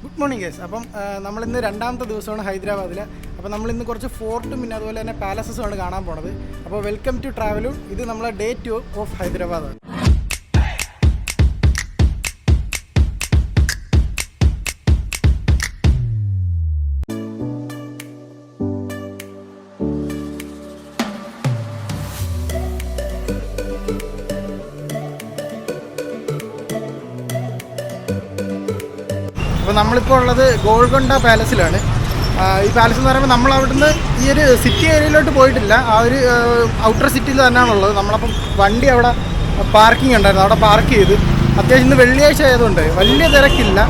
Good morning guys. അപ്പം നമ്മളിന്ന് രണ്ടാമത്തെ ദിവസമാണ് ഹൈദരാബാദിൽ. അപ്പോൾ നമ്മളിന്ന് കുറച്ച് ഫോർട്ടും പിന്നെ അതുപോലെ തന്നെ പാലസസുമാണ് കാണാൻ പോണത്. അപ്പോൾ വെൽക്കം ടു ട്രാവലു. ഇത് നമ്മളെ ഡേ 2 ഓഫ് ഹൈദരാബാദാണ്. അപ്പോൾ നമ്മളിപ്പോൾ ഉള്ളത് ഗോൾക്കൊണ്ട പാലസിലാണ്. ഈ പാലസ് എന്ന് പറയുമ്പോൾ നമ്മൾ അവിടുന്ന് ഈ ഒരു സിറ്റി ഏരിയയിലോട്ട് പോയിട്ടില്ല, ആ ഒരു ഔട്ടർ സിറ്റിയിൽ തന്നെയാണുള്ളത്. നമ്മളപ്പം വണ്ടി അവിടെ പാർക്കിംഗ് ഉണ്ടായിരുന്നു, അവിടെ പാർക്ക് ചെയ്ത്. അത്യാവശ്യം ഇന്ന് വെള്ളിയാഴ്ച ആയതുകൊണ്ട് വലിയ തിരക്കില്ല,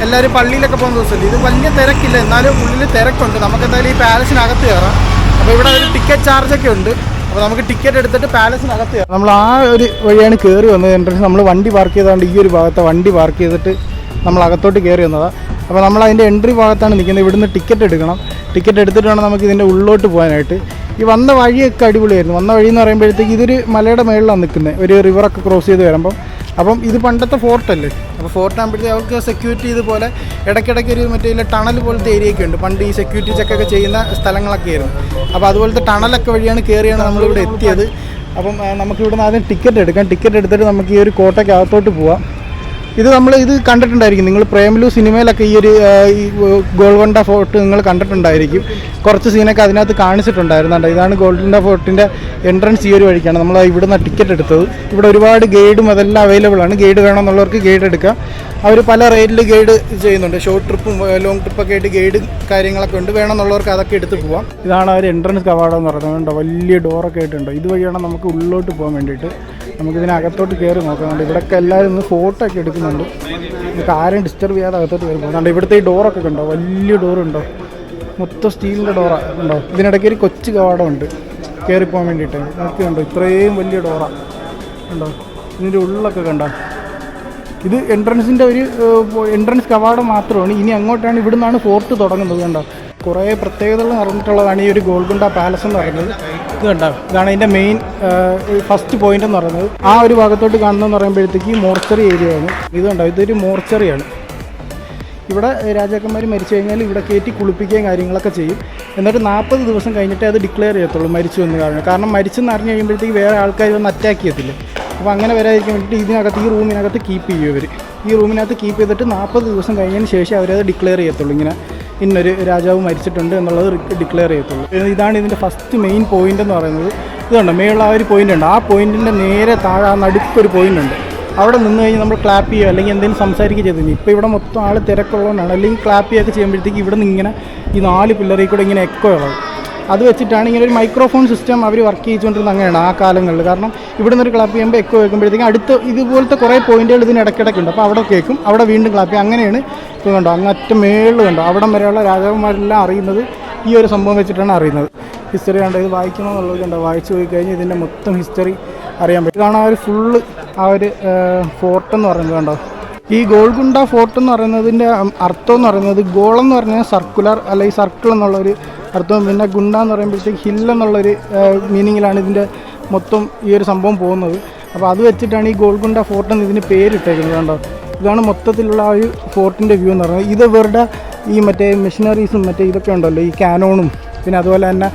എല്ലാവരും പള്ളിയിലൊക്കെ പോകുന്ന ദിവസമല്ലേ, ഇത് വലിയ തിരക്കില്ല. എന്നാലും ഉള്ളിൽ തിരക്കുണ്ട്. നമുക്ക് എന്തായാലും ഈ പാലസിനകത്ത് കയറാം. അപ്പോൾ ഇവിടെ ഒരു ടിക്കറ്റ് ചാർജൊക്കെ ഉണ്ട്. അപ്പോൾ നമുക്ക് ടിക്കറ്റ് എടുത്തിട്ട് പാലസിനകത്ത് കയറാം. നമ്മൾ ആ ഒരു വഴിയാണ് കയറി വന്നത്. എൻട്രൻസ് നമ്മൾ വണ്ടി പാർക്ക് ചെയ്തുകൊണ്ട് ഈ ഒരു ഭാഗത്ത് വണ്ടി പാർക്ക് ചെയ്തിട്ട് നമ്മൾ അകത്തോട്ട് കയറി വന്നതാണ്. അപ്പോൾ നമ്മൾ അതിൻ്റെ എൻട്രി ഭാഗത്താണ് നിൽക്കുന്നത്. ഇവിടുന്ന് ടിക്കറ്റ് എടുക്കണം. ടിക്കറ്റ് എടുത്തിട്ട് വേണം നമുക്ക് ഇതിൻ്റെ ഉള്ളിലോട്ട് പോകാനായിട്ട്. ഈ വന്ന വഴിയൊക്കെ അടിപൊളിയായിരുന്നു. വന്ന വഴി എന്ന് പറയുമ്പോഴത്തേക്ക് ഇതൊരു മലയുടെ മേളിലാണ് നിൽക്കുന്നത്, ഒരു റിവറൊക്കെ ക്രോസ് ചെയ്ത് വരുമ്പം. അപ്പം ഇത് പണ്ടത്തെ ഫോർട്ടല്ലേ, അപ്പോൾ ഫോർട്ടാകുമ്പോഴത്തേക്ക് അവർക്ക് സെക്യൂരിറ്റി ഇതുപോലെ ഇടയ്ക്കിടയ്ക്ക് ഒരു മറ്റേ ടണൽ പോലത്തെ ഏരിയയൊക്കെ ഉണ്ട്. പണ്ട് ഈ സെക്യൂരിറ്റി ചെക്കൊക്കെ ചെയ്യുന്ന സ്ഥലങ്ങളൊക്കെ ആയിരുന്നു. അപ്പോൾ അതുപോലത്തെ ടണലൊക്കെ വഴിയാണ് കയറിയാണ് നമ്മളിവിടെ എത്തിയത്. അപ്പം നമുക്കിവിടുന്ന് ആദ്യം ടിക്കറ്റ് എടുക്കാം. ടിക്കറ്റ് എടുത്തിട്ട് നമുക്ക് ഈ ഒരു കോട്ടയ്ക്ക് അകത്തോട്ട് പോവാം. ഇത് കണ്ടിട്ടുണ്ടായിരിക്കും നിങ്ങൾ പ്രേമലു സിനിമയിലൊക്കെ ഈ ഗോൾക്കൊണ്ട ഫോർട്ട് നിങ്ങൾ കണ്ടിട്ടുണ്ടായിരിക്കും. കുറച്ച് സീനൊക്കെ അതിനകത്ത് കാണിച്ചിട്ടുണ്ടായിരുന്നുണ്ട്. ഇതാണ് ഗോൾക്കൊണ്ട ഫോർട്ടിൻ്റെ എൻട്രൻസ്. ഈ ഒരു വഴിക്കാണ് നമ്മൾ ഇവിടുന്ന് ടിക്കറ്റ് എടുത്തത്. ഇവിടെ ഒരുപാട് ഗൈഡും അതെല്ലാം അവൈലബിൾ ആണ്. ഗൈഡ് വേണമെന്നുള്ളവർക്ക് ഗൈഡ് എടുക്കാം. അവർ പല റേറ്റിൽ ഗൈഡ് ചെയ്യുന്നുണ്ട്. ഷോർട്ട് ട്രിപ്പും ലോങ് ട്രിപ്പൊക്കെ ആയിട്ട് ഗൈഡ് കാര്യങ്ങളൊക്കെ ഉണ്ട്. വേണമെന്നുള്ളവർക്ക് അതൊക്കെ എടുത്ത് പോവാം. ഇതാണ് അവർ എൻട്രൻസ് കവാടം എന്ന് പറയുന്നത്. വലിയ ഡോറൊക്കെ ആയിട്ടുണ്ട്. ഇതുവഴിയാണ് നമുക്ക് ഉള്ളിലോട്ട് പോകാൻ വേണ്ടിയിട്ട്. നമുക്കിതിനകത്തോട്ട് കയറി നോക്കാറുണ്ട്. ഇവിടെയൊക്കെ എല്ലാവരും ഒന്ന് ഫോട്ടോ ഒക്കെ എടുക്കുന്നുണ്ട്. നമുക്ക് ആരും ഡിസ്റ്റർബ് ചെയ്യാതെ അകത്തോട്ട് കയറി പോകുന്നുണ്ട്. ഇവിടുത്തെ ഈ ഡോറൊക്കെ ഉണ്ടോ, വലിയ ഡോറുണ്ടോ, മൊത്തം സ്റ്റീലിൻ്റെ ഡോറാണ് ഉണ്ടോ. ഇതിനിടയ്ക്ക് ഒരു കൊച്ചു കവാടമുണ്ട് കയറിപ്പോകാൻ വേണ്ടിയിട്ട്. നോക്കി കണ്ടോ, ഇത്രയും വലിയ ഡോറാണ് ഉണ്ടോ. ഇതിൻ്റെ ഉള്ളിലൊക്കെ കണ്ടോ. ഇത് എൻട്രൻസിൻ്റെ ഒരു എൻട്രൻസ് കവാടം മാത്രമാണ്. ഇനി അങ്ങോട്ടാണ്, ഇവിടുന്നാണ് ഫോർട്ട് തുടങ്ങുന്നത്. കണ്ടോ, കുറേ പ്രത്യേകതകൾ നിറഞ്ഞിട്ടുള്ളതാണ് ഈ ഒരു ഗോൾക്കൊണ്ട പാലസ് എന്ന് പറയുന്നത്. ഇത് കണ്ടോ, ഇതാണ് ഇതിൻ്റെ മെയിൻ ഫസ്റ്റ് പോയിന്റ് എന്ന് പറയുന്നത്. ആ ഒരു ഭാഗത്തോട്ട് കാണുന്നതെന്ന് പറയുമ്പോഴത്തേക്ക് മോർച്ചറി ഏരിയയാണ്. ഇത് കണ്ടോ, ഇതൊരു മോർച്ചറിയാണ്. ഇവിടെ രാജാക്കന്മാർ മരിച്ചു കഴിഞ്ഞാൽ ഇവിടെ കയറ്റി കുളിപ്പിക്കുകയും കാര്യങ്ങളൊക്കെ ചെയ്യും. എന്നിട്ട് 40 ദിവസം കഴിഞ്ഞിട്ടേ അത് ഡിക്ലെയർ ചെയ്യത്തുള്ളൂ മരിച്ചു എന്ന്. കാരണം മരിച്ചെന്ന് അറിഞ്ഞു കഴിയുമ്പോഴത്തേക്ക് വേറെ ആൾക്കാർ വന്ന് അറ്റാക്ക് ചെയ്യത്തില്ല. അപ്പോൾ അങ്ങനെ വരാതിരിക്കാൻ വേണ്ടിയിട്ട് ഇതിനകത്ത്, ഈ റൂമിനകത്ത് കീപ്പ് ചെയ്യും ഇവർ. ഈ റൂമിനകത്ത് കീപ്പ് ചെയ്തിട്ട് 40 ദിവസം കഴിഞ്ഞതിന് ശേഷം അവരത് ഡിക്ലെയർ ചെയ്യത്തുള്ളൂ. ഇങ്ങനെ ഇന്നൊരു രാജാവ് മരിച്ചിട്ടുണ്ട് എന്നുള്ളത് ഡിക്ലെയർ ചെയ്യത്തുള്ളൂ. ഇതാണ് ഇതിൻ്റെ ഫസ്റ്റ് മെയിൻ പോയിൻ്റ് എന്ന് പറയുന്നത്. ഇതുണ്ട് മേളിൽ ആ ഒരു പോയിൻ്റ് ഉണ്ട്. ആ പോയിൻറ്റിൻ്റെ നേരെ താഴെ ആ നടുക്കൊരു പോയിൻ്റ് ഉണ്ട്. അവിടെ നിന്ന് കഴിഞ്ഞാൽ നമ്മൾ ക്ലാപ്പ് ചെയ്യുക അല്ലെങ്കിൽ എന്തെങ്കിലും സംസാരിക്കുക ചെയ്തിരുന്നു. ഇപ്പോൾ ഇവിടെ മൊത്തം ആൾ തിരക്കുള്ളതുകൊണ്ടാണ്. അല്ലെങ്കിൽ ക്ലാപ്പ് ചെയ്യുകയൊക്കെ ചെയ്യുമ്പോഴത്തേക്ക് ഇവിടെ നിന്ന് ഇങ്ങനെ ഈ 4 പില്ലറിൽ കൂടെ ഇങ്ങനെ എക്കോ ഉള്ളത്. അത് വെച്ചിട്ടാണ് ഇങ്ങനെ ഒരു മൈക്രോഫോൺ സിസ്റ്റം അവർ വർക്ക് ചെയ്തുകൊണ്ടിരുന്നത്. അങ്ങനെയാണ് ആ കാലങ്ങളിൽ. കാരണം ഇവിടെ നിന്നൊരു ക്ലാപ്പ് ചെയ്യുമ്പോൾ എക്കോ കേൾക്കുമ്പോഴത്തേക്കും അടുത്ത് ഇതുപോലത്തെ കുറേ പോയിന്റുകൾ ഇതിന് ഇടയ്ക്കിടയ്ക്കുണ്ട്. അപ്പോൾ അവിടെ കേൾക്കും, അവിടെ വീണ്ടും ക്ലാപ്പ് ചെയ്യും. അങ്ങനെയാണ് ഇപ്പോൾ കണ്ടോ, അങ്ങറ്റ മേളിൽ കണ്ടോ, അവിടം വരെയുള്ള രാജാക്കന്മാരെല്ലാം അറിയുന്നത് ഈ ഒരു സംഭവം വെച്ചിട്ടാണ് അറിയുന്നത്. ഹിസ്റ്ററി കണ്ടോ, ഇത് വായിക്കണമെന്നുള്ളത് കണ്ടോ, വായിച്ചു പോയി കഴിഞ്ഞാൽ ഇതിൻ്റെ മൊത്തം ഹിസ്റ്ററി അറിയാൻ പറ്റും. ഇതാണ് ആ ഒരു ഫുള്ള് ആ ഒരു ഫോർട്ട് എന്ന് പറയുന്നത്. കണ്ടോ, ഈ ഗോൾക്കൊണ്ട ഫോർട്ട് എന്ന് പറയുന്നതിൻ്റെ അർത്ഥം എന്ന് പറയുന്നത്, ഗോളെന്ന് പറഞ്ഞാൽ സർക്കുലർ അല്ലെങ്കിൽ സർക്കിൾ എന്നുള്ളൊരു അർത്ഥവും, പിന്നെ ഗുണ്ട എന്ന് പറയുമ്പോഴത്തേക്ക് ഹിൽ എന്നുള്ളൊരു മീനിങ്ങിലാണ് ഇതിൻ്റെ മൊത്തം ഈ ഒരു സംഭവം പോകുന്നത്. അപ്പോൾ അത് വെച്ചിട്ടാണ് ഈ ഗോൾക്കൊണ്ട ഫോർട്ട് എന്ന് ഇതിന് പേരിട്ടേക്കുന്നത്. കണ്ടോ, ഇതാണ് മൊത്തത്തിലുള്ള ആ ഒരു ഫോർട്ടിൻ്റെ വ്യൂ എന്ന് പറയുന്നത്. ഇത് ഇവരുടെ ഈ മറ്റേ മെഷീനറീസും മറ്റേ ഇതൊക്കെ ഉണ്ടല്ലോ, ഈ കാനോണും പിന്നെ അതുപോലെ തന്നെ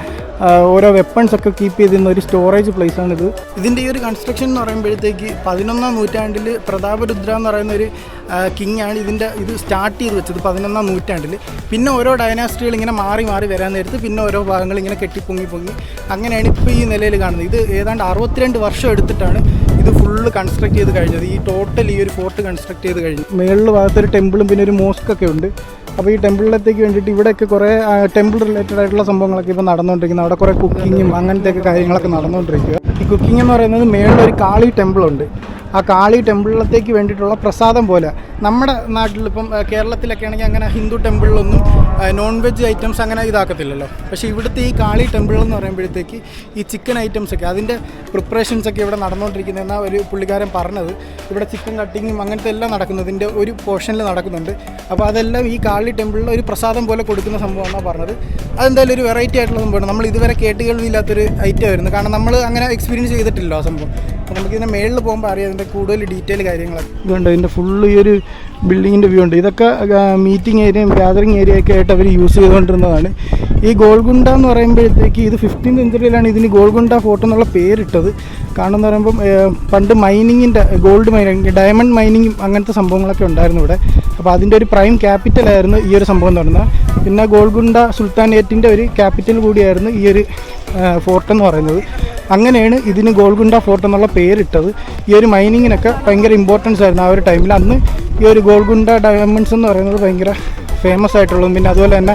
ഓരോ വെപ്പൺസൊക്കെ കീപ്പ് ചെയ്തിരുന്ന ഒരു സ്റ്റോറേജ് പ്ലേസാണിത്. ഇതിൻ്റെ ഈ ഒരു കൺസ്ട്രക്ഷൻ എന്ന് പറയുമ്പോഴത്തേക്ക് 11ാം നൂറ്റാണ്ടിൽ പ്രതാപരുദ്ര എന്ന് പറയുന്നൊരു കിങ്ങാണ് ഇത് സ്റ്റാർട്ട് ചെയ്ത് വെച്ചത് 11ാം നൂറ്റാണ്ടിൽ. പിന്നെ ഓരോ ഡൈനാസ്റ്റികൾ ഇങ്ങനെ മാറി മാറി വരാൻ നേരത്ത് പിന്നെ ഓരോ ഭാഗങ്ങൾ ഇങ്ങനെ കെട്ടിപ്പൊങ്ങി അങ്ങനെയാണ് ഇപ്പോൾ ഈ നിലയിൽ കാണുന്നത്. ഇത് ഏതാണ്ട് 62 വർഷം എടുത്തിട്ടാണ് ഇത് ഫുള്ള് കൺസ്ട്രക്ട് ചെയ്ത് കഴിഞ്ഞത്. ഈ ടോട്ടൽ ഈ ഒരു ഫോർട്ട് കൺസ്ട്രക്ട് ചെയ്ത് കഴിഞ്ഞു. മേളിൽ ഭാഗത്തൊരു ടെമ്പിളും പിന്നെ ഒരു മോസ്കൊക്കെ ഉണ്ട്. അപ്പോൾ ഈ ടെമ്പിളിലത്തേക്ക് വേണ്ടിയിട്ട് ഇവിടെയൊക്കെ കുറേ ടെമ്പിൾ റിലേറ്റഡ് ആയിട്ടുള്ള സംഭവങ്ങളൊക്കെ ഇപ്പോൾ നടന്നുകൊണ്ടിരിക്കുന്നത്. അവിടെ കുറേ കുക്കിങ്ങും അങ്ങനത്തെയൊക്കെ കാര്യങ്ങളൊക്കെ നടന്നുകൊണ്ടിരിക്കുക. ഈ കുക്കിംഗ് എന്ന് പറയുന്നത് മേളിലൊരു കാളി ടെമ്പിളുണ്ട്. ആ കാളി ടെമ്പിളിലത്തേക്ക് വേണ്ടിയിട്ടുള്ള പ്രസാദം പോലെ. നമ്മുടെ നാട്ടിലിപ്പം കേരളത്തിലൊക്കെ ആണെങ്കിൽ അങ്ങനെ ഹിന്ദു ടെമ്പിളിലൊന്നും നോൺ വെജ് ഐറ്റംസ് അങ്ങനെ ഇതാക്കത്തില്ലല്ലോ. പക്ഷേ ഇവിടുത്തെ ഈ കാളി ടെമ്പിൾ എന്ന് പറയുമ്പോഴത്തേക്ക് ഈ ചിക്കൻ ഐറ്റംസൊക്കെ അതിൻ്റെ പ്രിപ്പറേഷൻസൊക്കെ ഇവിടെ നടന്നുകൊണ്ടിരിക്കുന്നതെന്നാണ് ഒരു പുള്ളിക്കാരൻ പറഞ്ഞത്. ഇവിടെ ചിക്കൻ കട്ടിങ്ങും അങ്ങനത്തെ എല്ലാം നടക്കുന്നതിൻ്റെ ഒരു പോർഷനിൽ നടക്കുന്നുണ്ട്. അപ്പോൾ അതെല്ലാം ഈ കാളി ടെമ്പിളിൽ ഒരു പ്രസാദം പോലെ കൊടുക്കുന്ന സംഭവമെന്നാണ് പറഞ്ഞത്. അതെന്തായാലും ഒരു വെറൈറ്റി ആയിട്ടുള്ള സംഭവമാണ്. നമ്മൾ ഇതുവരെ കേട്ടുകേൾവിയില്ലാത്തൊരു ഐറ്റം ആയിരുന്നു. കാരണം നമ്മൾ അങ്ങനെ എക്സ്പീരിയൻസ് ചെയ്തിട്ടില്ല ആ സംഭവം. അപ്പോൾ നമുക്കിതിൻ്റെ മേളിൽ പോകുമ്പോൾ അറിയാം ഇതിൻ്റെ കൂടുതൽ ഡീറ്റെയിൽ കാര്യങ്ങളൊക്കെ. ഇതുണ്ട് ഇതിൻ്റെ ഫുള്ള് ഈ ഒരു ബിൽഡിങ്ങിൻ്റെ വ്യൂ ഉണ്ട്. ഇതൊക്കെ മീറ്റിംഗ് ഏരിയയും ഗ്യാതറിങ് ഏരിയയൊക്കെ ആയിട്ട് അവർ യൂസ് ചെയ്തുകൊണ്ടിരുന്നതാണ്. ഈ ഗോൾഗുണ്ട എന്ന് പറയുമ്പോഴത്തേക്ക് ഇത് 15th സെഞ്ച്വറിയിലാണ് ഇതിന് ഗോൾഗുണ്ട ഫോർട്ട് എന്നുള്ള പേരിട്ടത്. കാരണം എന്ന് പറയുമ്പം പണ്ട് മൈനിങ്ങിൻ്റെ ഗോൾഡ് മൈനിങ്, ഡയമണ്ട് മൈനിങ്ങും അങ്ങനത്തെ സംഭവങ്ങളൊക്കെ ഉണ്ടായിരുന്നു ഇവിടെ. അപ്പോൾ അതിൻ്റെ ഒരു പ്രൈം ക്യാപിറ്റലായിരുന്നു ഈ ഒരു സംഭവം എന്ന് പറയുന്നത്. പിന്നെ ഗോൾഗുണ്ട സുൽത്താനേറ്റിൻ്റെ ഒരു ക്യാപിറ്റൽ കൂടിയായിരുന്നു ഈ ഒരു ഫോർട്ട് എന്ന് പറയുന്നത്. അങ്ങനെയാണ് ഇതിന് ഗോൾഗുണ്ട ഫോർട്ട് എന്നുള്ള പേരിട്ടത്. ഈ ഒരു മൈനിങ്ങിനൊക്കെ ഭയങ്കര ഇമ്പോർട്ടൻസ് ആയിരുന്നു ആ ഒരു ടൈമിൽ. അന്ന് ഈ ഒരു ഗോൾഗുണ്ട ഡയമണ്ട്സ് എന്ന് പറയുന്നത് ഭയങ്കര ഫേമസ് ആയിട്ടുള്ളതും പിന്നെ അതുപോലെ തന്നെ